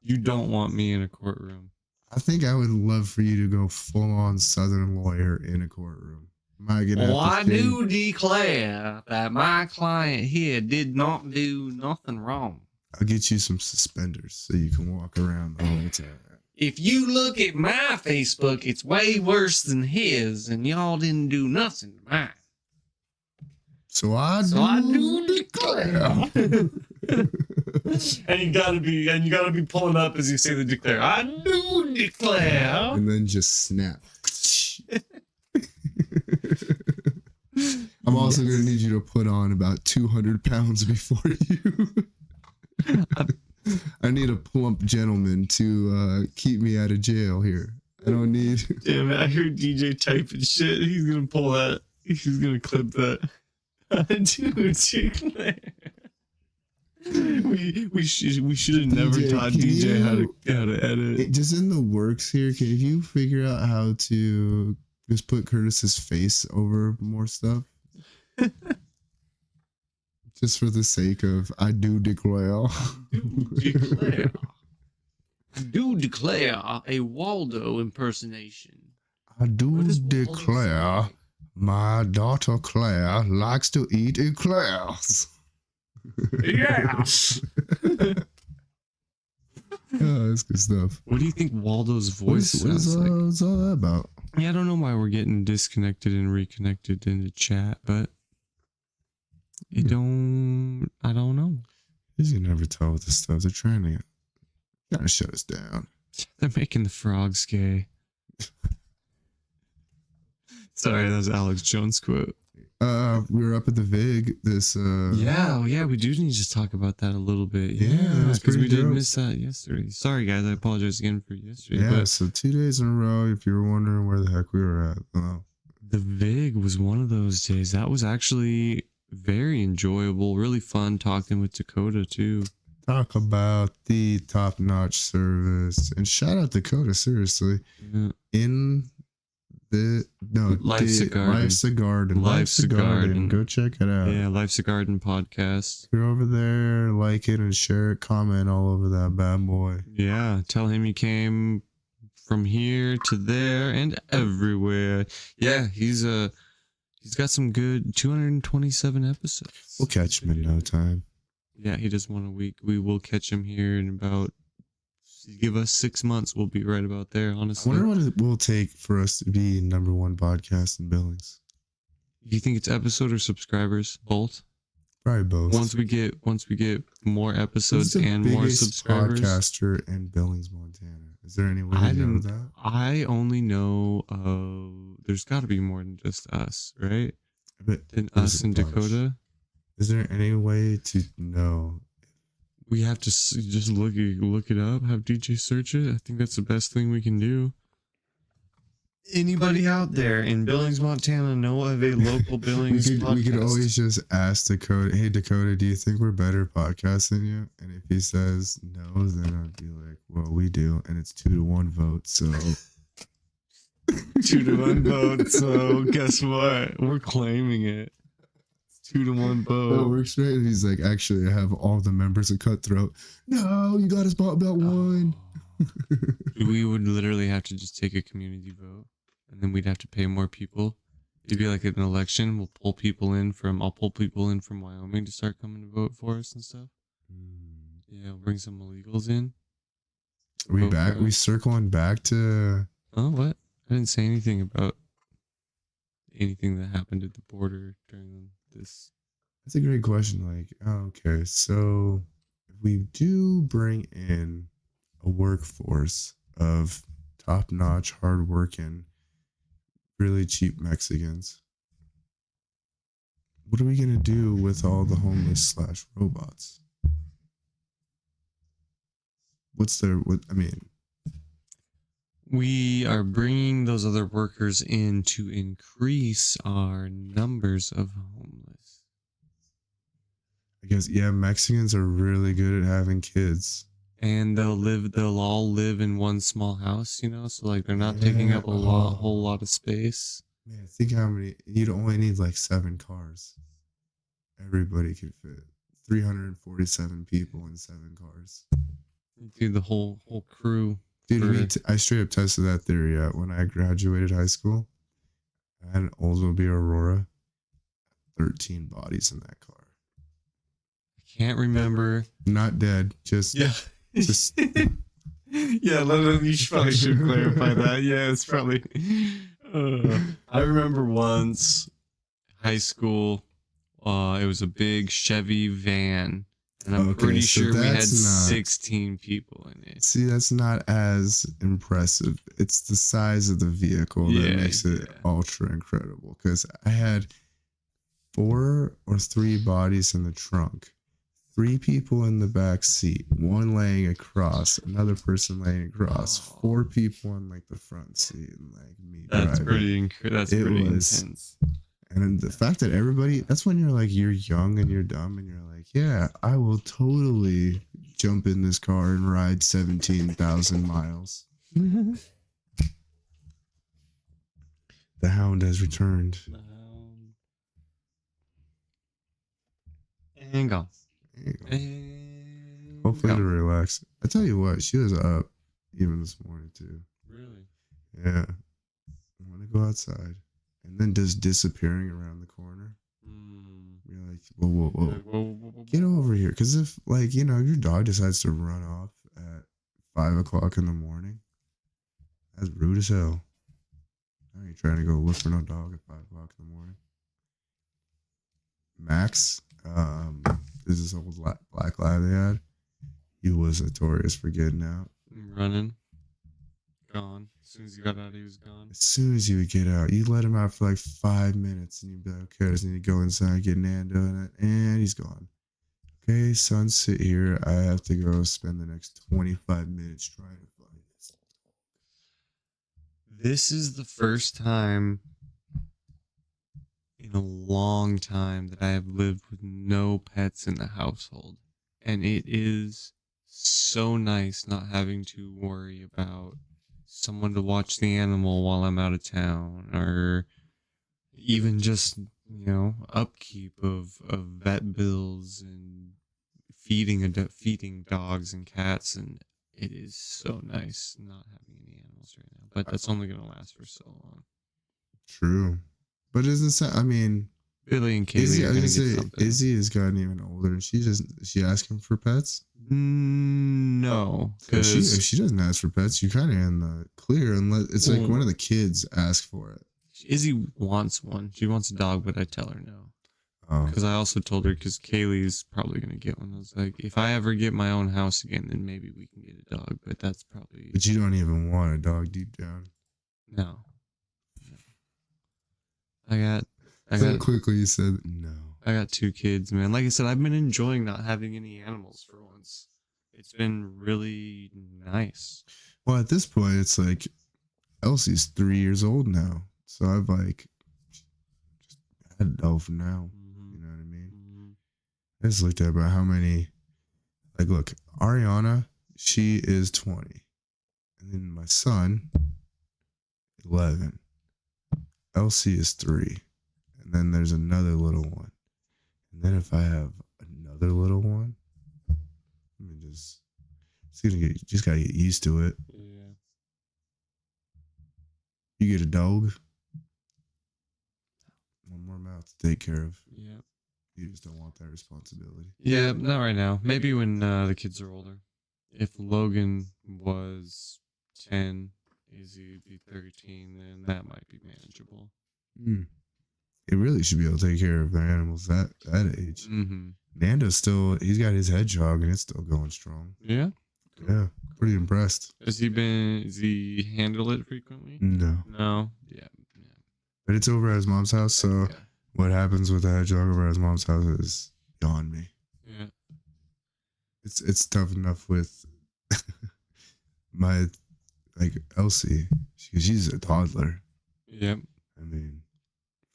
You don't want me in a courtroom. I think I would love for you to go full on Southern lawyer in a courtroom. Might get Well, I application. do declare that my client here did not do nothing wrong. I'll get you some suspenders so you can walk around the whole time. If you look at my Facebook, it's way worse than his, and y'all didn't do nothing to mine. So I do declare. And you gotta be pulling up as you say the declare. I do declare. And then just snap. I'm also gonna need you to put on about 200 pounds before you. I need a plump gentleman to keep me out of jail here. I don't need. Damn it! I heard DJ typing shit. He's gonna pull that. He's gonna clip that. I do declare. We should have never DJ, taught can DJ you- how to edit. Just in the works here, can you figure out how to just put Curtis's face over more stuff? Just for the sake of, I do declare. I do declare a Waldo impersonation. I do What does Waldo declare say? my daughter Claire likes to eat eclairs. Yeah. Oh, that's good stuff. What do you think Waldo's voice What is sounds like? what's all that about? Yeah, I don't know why we're getting disconnected and reconnected in the chat, but I don't know. You can never tell with this stuff. They're trying to gotta shut us down. They're making the frogs gay. Sorry, that was Alex Jones quote. We were up at the VIG this Yeah, we do need to talk about that a little bit. Yeah, that was because we pretty did dope. miss that yesterday. Sorry, guys, I apologize again for yesterday. Yeah, But so 2 days in a row, if you were wondering where the heck we were at. the VIG was one of those days. That was actually very enjoyable, really fun talking with Dakota too. Talk about the top-notch service. And shout out Dakota, seriously. Yeah. In the Life's a Garden. Life's a Garden. Life's a Garden. Go check it out. Yeah, Life's a Garden podcast. If you're over there, like it and share it, comment all over that bad boy. Yeah, tell him you came from here to there and everywhere. Yeah, he's got some good 227 episodes. We'll catch him in no time. Yeah, he does one a week. We will catch him here in about, give us 6 months. We'll be right about there, I honestly. wonder what it will take for us to be #1 podcast in Billings. Do you think it's episode or subscribers? Both? Probably both. Once we get more Who's episodes the and more biggest subscribers. podcaster in Billings, Montana? Is there any way I to know didn't- that? I only know of, there's got to be more than just us, right? I bet Than there's us a and bunch. Dakota. Is there any way to know? We have to just look it up, have DJ search it. I think that's the best thing we can do. Anybody out there in Billings, Montana, know of a local Billings we podcast? could always just ask Dakota, hey Dakota, do you think we're better podcasts than you? And if he says no, then I'd be like, well, we do, and it's 2-1 vote. So 2-1 vote. So guess what? We're claiming it. It's 2-1 that vote. works, right? And he's like, actually, I have all the members of Cutthroat. No, you got us bought about one. We would literally have to just take a community vote, and then we'd have to pay more people. It'd be like an election. I'll pull people in from Wyoming to start coming to vote for us and stuff. Yeah, we'll bring some illegals in. Are we Vote back? for We us. circling back to? Oh, what? I didn't say anything about anything that happened at the border during this. That's a great question. Like, okay, so if we do bring in a workforce of top-notch, hard-working, really cheap Mexicans, what are we gonna do with all the homeless / robots? We are bringing those other workers in to increase our numbers of homeless. I guess, yeah, Mexicans are really good at having kids. And they'll all live in one small house, so like they're not taking up a Yeah. whole lot of space. Man, think how many, you'd only need like 7 cars. Everybody could fit 347 people in 7 cars. Dude, the whole crew. Dude, For- I straight up tested that theory out when I graduated high school. I had an Oldsmobile Aurora. 13 bodies in that car. I can't remember. Not dead. Just Yeah. Just Yeah, you probably should clarify that. Yeah, it's probably. I remember once, high school, it was a big Chevy van, and I'm Okay, pretty so sure we had that's not- 16 people in it. See, that's not as impressive. It's the size of the vehicle that Yeah, makes it yeah. ultra incredible. Because I had 4 or 3 bodies in the trunk, 3 people in the back seat, 1 laying across, another person laying across, 4 people in like the front seat, and like me That's driving. That's It pretty was- intense. And the fact that everybody, that's when you're young and you're dumb and you're like, yeah, I will totally jump in this car and ride 17,000 miles. The hound has returned. And gone. There you go. And Hopefully to gone. relax. I tell you what, she was up even this morning too. Really? Yeah. I want to go outside. And then just disappearing around the corner. You're like, whoa. Get over here. Because if, like, you know, your dog decides to run off at 5 o'clock in the morning, that's rude as hell. I ain't trying to go look for no dog at 5 o'clock in the morning. Max, this is old black lab they had. He was notorious for getting out. Running. Gone. As soon as he got out, he was gone. As soon as he would get out, you'd let him out for like 5 minutes and you'd be like, okay, I just need to go inside, get Nando in it, and he's gone. Okay, son, sit here. I have to go spend the next 25 minutes trying to find this. This is the first time in a long time that I have lived with no pets in the household. And it is so nice not having to worry about someone to watch the animal while I'm out of town, or even just, you know, upkeep of vet bills and feeding dogs and cats. And it is so nice not having any animals right now. But that's only going to last for so long. True. But I mean, Billy and Kaylee are going to get something. Izzy has gotten even older. Is she asking for pets? No, If because she doesn't ask for pets, you're kind of in the clear unless it's like one of the kids ask for it. Izzy wants one. She wants a dog, but I tell her no. Oh, Because I also told her, because Kaylee's probably going to get one. I was like, if I ever get my own house again, then maybe we can get a dog. But that's probably... but you don't even want a dog deep down. No. I So got quickly you said no. I got 2 kids, man. Like I said, I've been enjoying not having any animals for once. It's been really nice. Well, at this point, it's like Elsie's 3 years old now. So I've like just had it all for now. You know what I mean? I just looked at about how many. Like, look, Ariana, she is 20. And then my son, 11. Elsie is 3. And then there's another little one. And then if I have another little one, let me just gotta get used to it. Yeah. You get a dog, one more mouth to take care of. Yeah. You just don't want that responsibility. Yeah, not right now. Maybe when the kids are older. If Logan was 10, Izzy would be 13, then that might be manageable. They really should be able to take care of their animals that age. Mm-hmm. Nando's he's got his hedgehog and it's still going strong. Yeah? Yeah, pretty impressed. Does he handle it frequently? No. No? Yeah. But it's over at his mom's house, so Okay. what happens with the hedgehog over at his mom's house is beyond me. Yeah. It's tough enough with my Elsie. She's a toddler. Yep. I mean,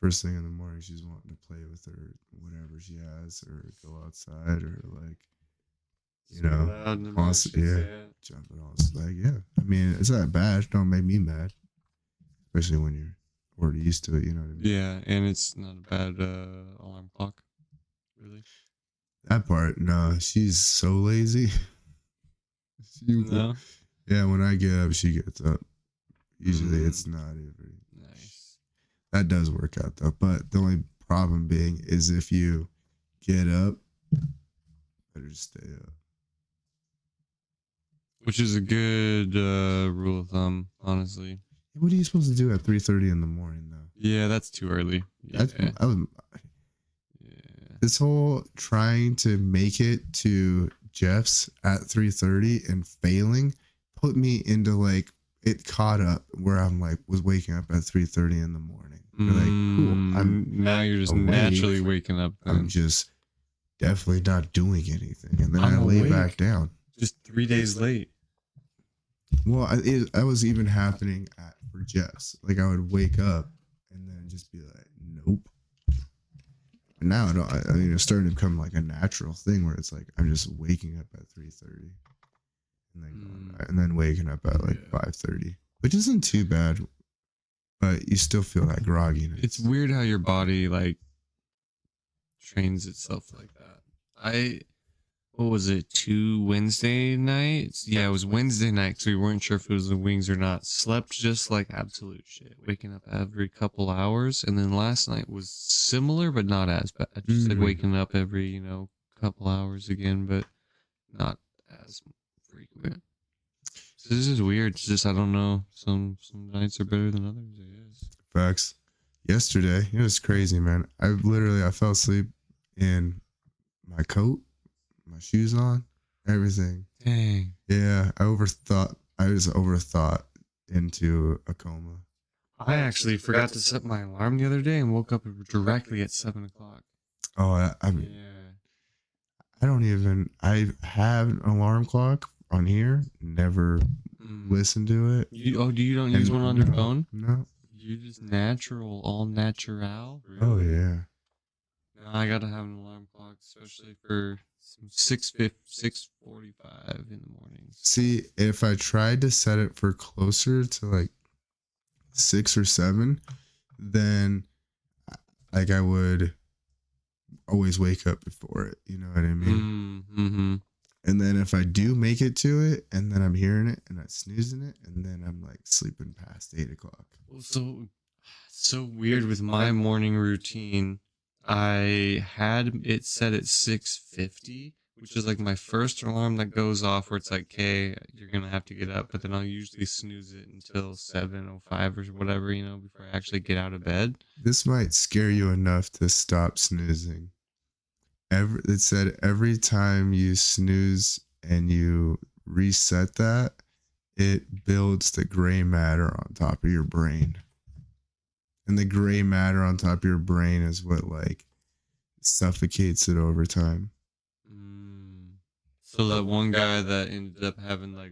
first thing in the morning, she's wanting to play with her whatever she has, or go outside, or like, you know, jumping on. It's like, yeah. I mean, it's not bad. Don't make me mad, especially when you're already used to it. You know what I mean? Yeah, and it's not a bad alarm clock, really. That part, no, she's so lazy. No. Yeah, when I get up, she gets up. Usually, it's not every. Nice. That does work out though. But the only problem being is if you get up, better stay up. Which is a good rule of thumb, honestly. What are you supposed to do at 3:30 in the morning though? Yeah, that's too early. Yeah. This whole trying to make it to Jeff's at 3:30 and failing put me into like it caught up where I'm like was waking up at 3:30 in the morning. You're like, cool. Now you're just awake. naturally waking up. Then. I'm just definitely not doing anything, and then I I'm lay awake. back down. Just 3 days late. Well, that was even happening for Jeff's. Like I would wake up and then just be like, nope. But now I mean, it's starting to become like a natural thing where it's like I'm just waking up at 3:30, and then waking up at like 5:30, which isn't too bad, but you still feel that grogginess. It's weird how your body like trains itself like that. What was it? 2 Wednesday nights? Yeah, it was Wednesday night because we weren't sure if it was the wings or not. Slept just like absolute shit, waking up every couple hours. And then last night was similar, but not as bad. Just like waking up every, couple hours again, but not as frequent. So this is weird. It's just, I don't know. Some nights are better than others, I guess. Facts. Yesterday, it was crazy, man. I fell asleep in my coat, my shoes on, everything. Dang. Yeah, I just overthought into a coma. I actually forgot to set my alarm the other day and woke up directly at 7 o'clock. Oh, I mean, I have an alarm clock on here. Never listen to it. You don't use one on your phone? No. You're just natural, all natural? Really? Oh, yeah. No, I gotta have an alarm clock, especially for 6:45 in the morning. See, if I tried to set it for closer to like 6 or 7, then like I would always wake up before it. You know what I mean? Mm-hmm. And then if I do make it to it, and then I'm hearing it and I'm snoozing it, and then I'm like sleeping past 8 o'clock. So weird with my morning routine. I had it set at 6:50, which is like my first alarm that goes off where it's like, okay, you're going to have to get up. But then I'll usually snooze it until 7:05 or whatever, before I actually get out of bed. This might scare you enough to stop snoozing. It said every time you snooze and you reset that, it builds the gray matter on top of your brain. And the gray matter on top of your brain is what like suffocates it over time. So that one guy that ended up having like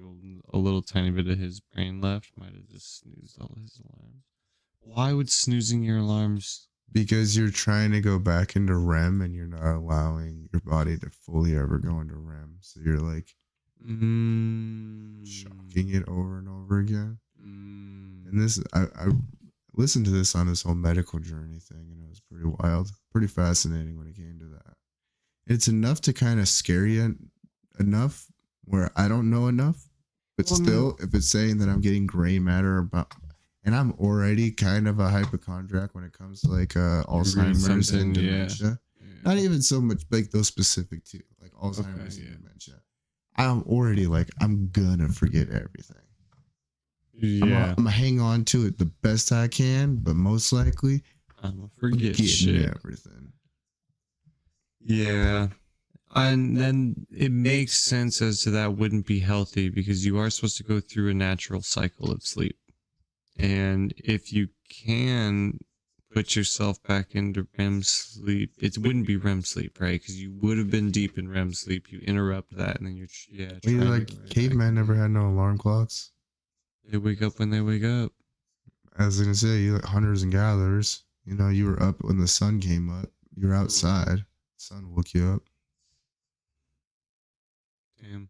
a little tiny bit of his brain left might have just snoozed all his alarms. Why would snoozing your alarms? Because you're trying to go back into REM and you're not allowing your body to fully ever go into REM. So you're like shocking it over and over again. And this, I listened to this on this whole medical journey thing, and it was pretty wild, pretty fascinating when it came to that. It's enough to kind of scare you enough where I don't know enough, but still, if it's saying that I'm getting gray matter about, and I'm already kind of a hypochondriac when it comes to like Alzheimer's and dementia. Yeah. Not even so much like those specific two, like Alzheimer's and dementia. I'm already like, I'm gonna forget everything. Yeah. I'm gonna hang on to it the best I can, but most likely I'm gonna forget shit. Everything. Yeah. And then it makes sense as to that wouldn't be healthy because you are supposed to go through a natural cycle of sleep. And if you can put yourself back into REM sleep, it wouldn't be REM sleep, right? Because you would have been deep in REM sleep. You interrupt that, and then you're like cavemen never had no alarm clocks. They wake up when they wake up. I was gonna say, you like hunters and gatherers. You were up when the sun came up. You're outside. Sun woke you up. Damn.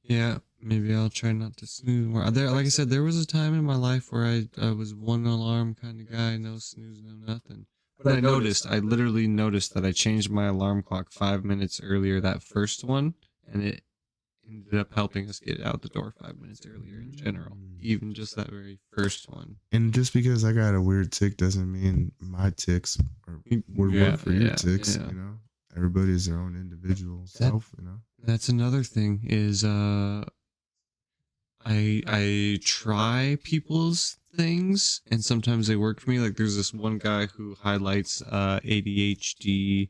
Yeah, maybe I'll try not to snooze more. Like I said, there was a time in my life where I was one alarm kind of guy, no snooze, no nothing. But I literally noticed that I changed my alarm clock 5 minutes earlier, that first one, and it ended up helping us get out the door 5 minutes earlier in general. Even just that very first one. And just because I got a weird tick doesn't mean my ticks would work for your ticks. Yeah. You know, everybody's their own individual self. You know, That's another thing is I try people's things and sometimes they work for me. Like there's this one guy who highlights ADHD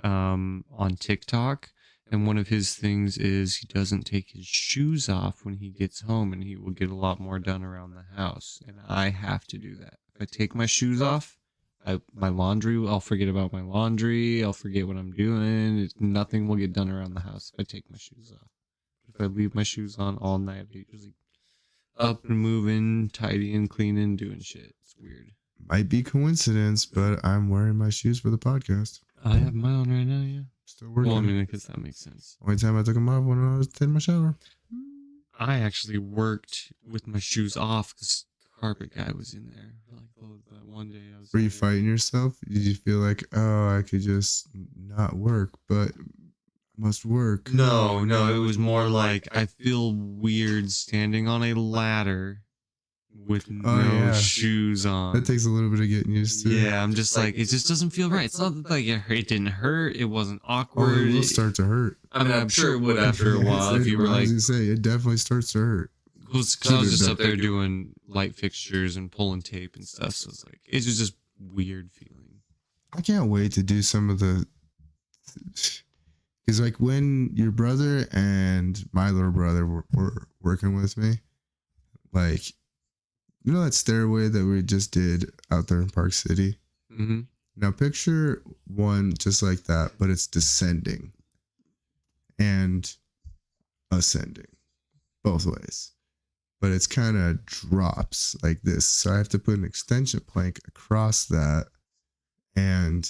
on TikTok, and one of his things is he doesn't take his shoes off when he gets home, and he will get a lot more done around the house. And I have to do that. If I take my shoes off, my laundry, I'll forget about my laundry. I'll forget what I'm doing. Nothing will get done around the house if I take my shoes off. If I leave my shoes on all night, I usually up and moving, tidying, cleaning, doing shit. It's weird. might be coincidence, but I'm wearing my shoes for the podcast. I have my own right now, yeah. Still working. Well, I mean, I guess that makes sense. Only time I took them off when I was taking my shower. I actually worked with my shoes off because the carpet guy was in there. Like that one day I was. Were you there. fighting yourself? Did you feel like, oh, I could just not work, but must work? No, it was more like I feel weird standing on a ladder with no shoes on. That takes a little bit of getting used to. Yeah, I'm just like, it just doesn't feel right. It's not like it didn't hurt. It wasn't Or awkward. it will start to hurt. I mean, I'm sure it would after a while if you were like, I was gonna say, it definitely starts to hurt. because I was just up there doing light fixtures and pulling tape and stuff. So it's like, it's just weird feeling. I can't wait to do some of the, because like when your brother and my little brother were working with me, like, you know that stairway that we just did out there in Park City? Mm-hmm. Now picture one just like that, but it's descending and ascending both ways. But it's kind of drops like this. So I have to put an extension plank across that. And,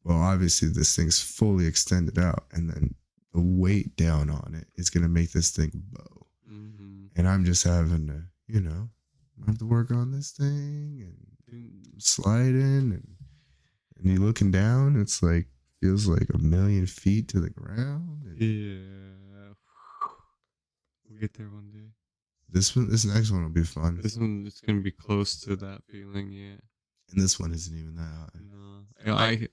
well, obviously this thing's fully extended out. And then the weight down on it is going to make this thing bow. Mm-hmm. And I'm just having to, you know, I have to work on this thing and sliding. And you looking down, it's like, feels like 1,000,000 feet to the ground. And Yeah. We'll get there one day. this next one will be fun. This one, it's going to be close to that feeling, yeah. And this one isn't even that high. No. I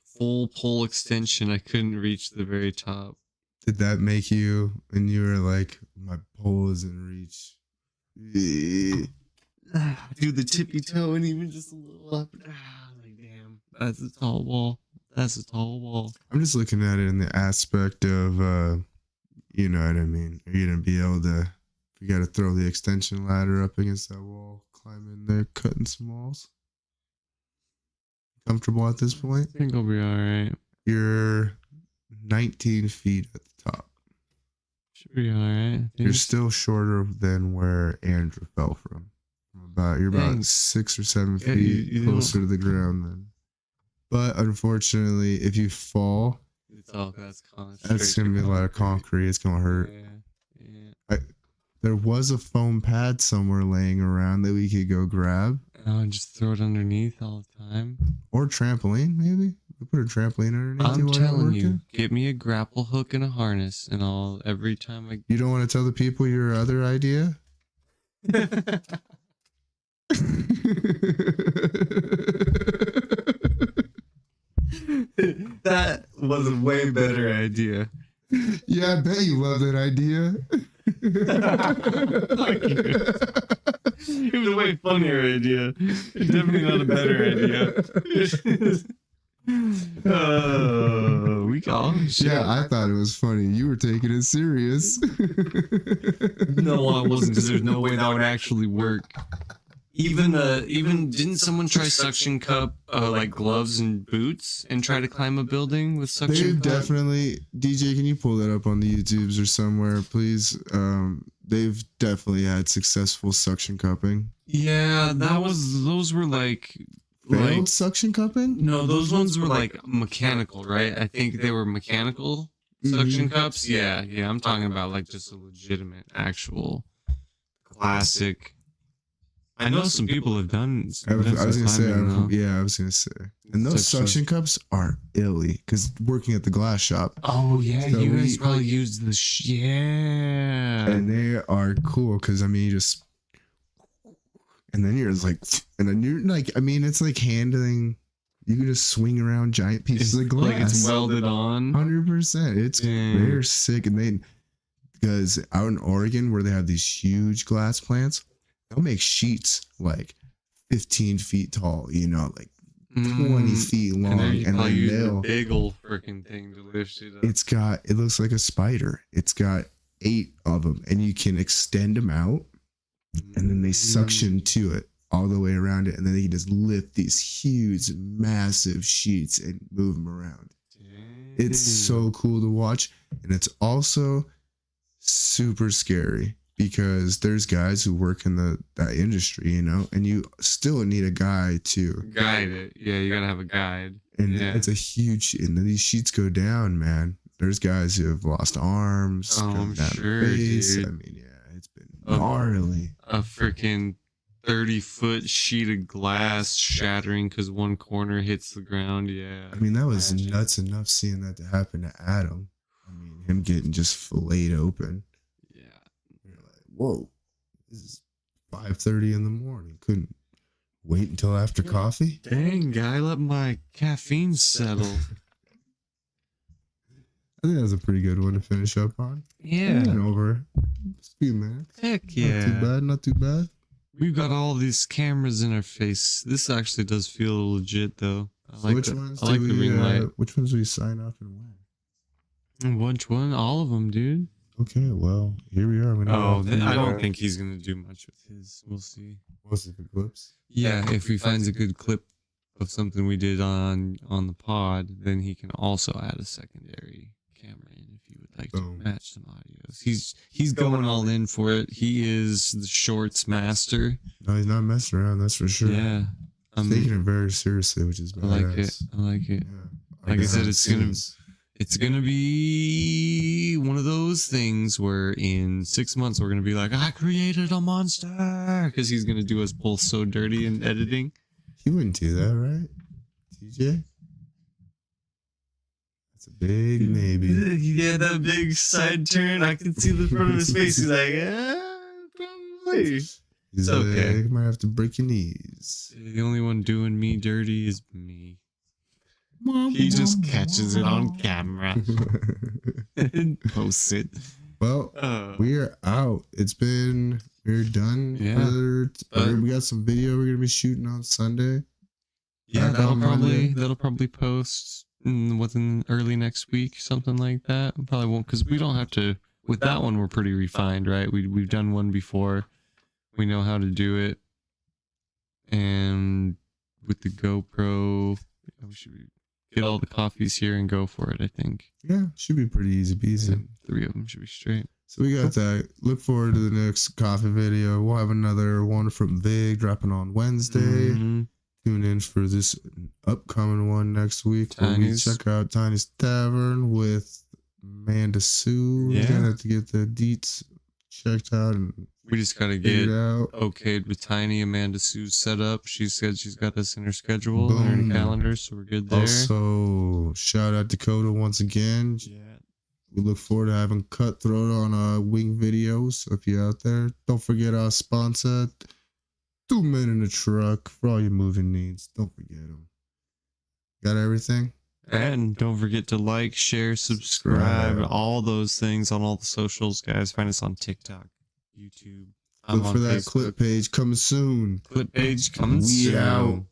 full pole extension, I couldn't reach the very top. Did that make you, when you were like, my pole is in reach? Do the tippy toe and even just a little up. Like, damn. That's a tall wall. That's a tall wall. I'm just looking at it in the aspect of, you know what I mean? Are you going to be able to, if you got to throw the extension ladder up against that wall, climb in there, cutting some walls? Comfortable at this point? I think I'll be alright. You're 19 feet at the top. Should be alright. You're still shorter than where Andrew fell from. You're about 6 or 7 Yeah, feet you closer to the ground then. But unfortunately, if you fall, that's going to be a lot of concrete. It's going to hurt. Yeah. There was a foam pad somewhere laying around that we could go grab. And just throw it underneath all the time. Or trampoline, maybe. We put a trampoline underneath. I'm while you're telling you, working. get me a grapple hook and a harness, and every time I. You don't want to tell the people your other idea? That was a way better idea. Yeah, I bet you love that idea. Fuck you. It was a way funnier idea. Definitely not a better idea. We call. Yeah, I thought it was funny. You were taking it serious. No, I wasn't, because there's no way that would actually work. Even didn't someone try suction cup like gloves and boots and try to climb a building with suction They've cup? definitely, DJ, can you pull that up on the YouTubes or somewhere, please? They've definitely had successful suction cupping. Yeah, those were like Failed suction cupping? no, those ones were like mechanical, right? I think they were mechanical suction cups. Yeah, I'm talking about like just a legitimate, actual, classic I know some people have done. I was gonna say, though. I was gonna say, and those suction cups are illy because working at the glass shop. Oh yeah, So you guys probably use the yeah, and they are cool because I mean, you just, and then you're just like, and then you're like, I mean, it's like handling. You can just swing around giant pieces of glass. Like it's welded on. 100%. It's they're sick, and they because out in Oregon where they have these huge glass plants, they'll make sheets like 15 feet tall, you know, like 20 feet long, and then they'll big old freaking thing to lift it up. It looks like a spider. It's got 8 of them, and you can extend them out, and then they suction to it all the way around it, and then they can just lift these huge, massive sheets and move them around. It's so cool to watch, and it's also super scary because there's guys who work in that industry, you know, and you still need a guy to guide it. Yeah, you gotta have a guide. And it's a huge, and then these sheets go down, man. There's guys who have lost arms, I'm sure, face. dude. I mean, yeah, it's been gnarly. A freaking 30-foot sheet of glass shattering because one corner hits the ground. Yeah. I mean, that was nuts enough seeing that to happen to Adam. I mean, him getting just filleted open. Yeah. You're like, whoa, this is 5:30 in the morning. Couldn't wait until after coffee. Dang, guy, let my caffeine settle. I think that was a pretty good one to finish up on. Yeah. Over a few minutes. Heck yeah. Not too bad, not too bad. We've got all these cameras in our face. This actually does feel legit, though. I like Which the ring light. Which ones do we sign off and when? Which one? All of them, dude. Okay, well, here we are. I don't think he's gonna do much with his. We'll see. Most of the clips. Yeah, if he finds a good clip of something we did on the pod, then he can also add a secondary camera in if you would like to match some audios. He's going all in for it. He is the shorts master. No, he's not messing around. That's for sure. Yeah, I'm taking it very seriously, which is badass. I like it. Yeah. Like I said, it's gonna be one of those things where in 6 months we're gonna be like, I created a monster, because he's gonna do us both so dirty in editing. He wouldn't do that, right, TJ? That's a big maybe. Yeah, that big side turn. I can see the front of his face. He's like, probably. He's okay. You might have to break your knees. The only one doing me dirty is me. He just catches it on camera and posts it. Well, we are out. We're done. Yeah. We got some video we're gonna be shooting on Sunday. Yeah, that'll probably post within early next week, something like that. Probably won't, because we don't have to. With that one, we're pretty refined, right? We've done one before. We know how to do it, and with the GoPro, we should get all the coffees here and go for it. I think. Yeah, should be pretty easy peasy. And 3 of them should be straight. So we got that. Look forward to the next coffee video. We'll have another one from Vig dropping on Wednesday. Mm-hmm. Tune in for this upcoming one next week. We check out Tiny's Tavern with Amanda Sue. Yeah. We're gonna have to get the deets checked out, and we just gotta get okayed with Tiny. Amanda Sue's set up. She said she's got this in her schedule and her calendar, so we're good there. Also, shout out Dakota once again. Yeah. We look forward to having Cutthroat on Wing videos. So if you're out there, don't forget our sponsor, 2 Men in a Truck, for all your moving needs. Don't forget them. Got everything? And don't forget to like, share, subscribe, all those things on all the socials, guys. Find us on TikTok, YouTube. Look for that clip page coming soon. Clip page coming soon. We out.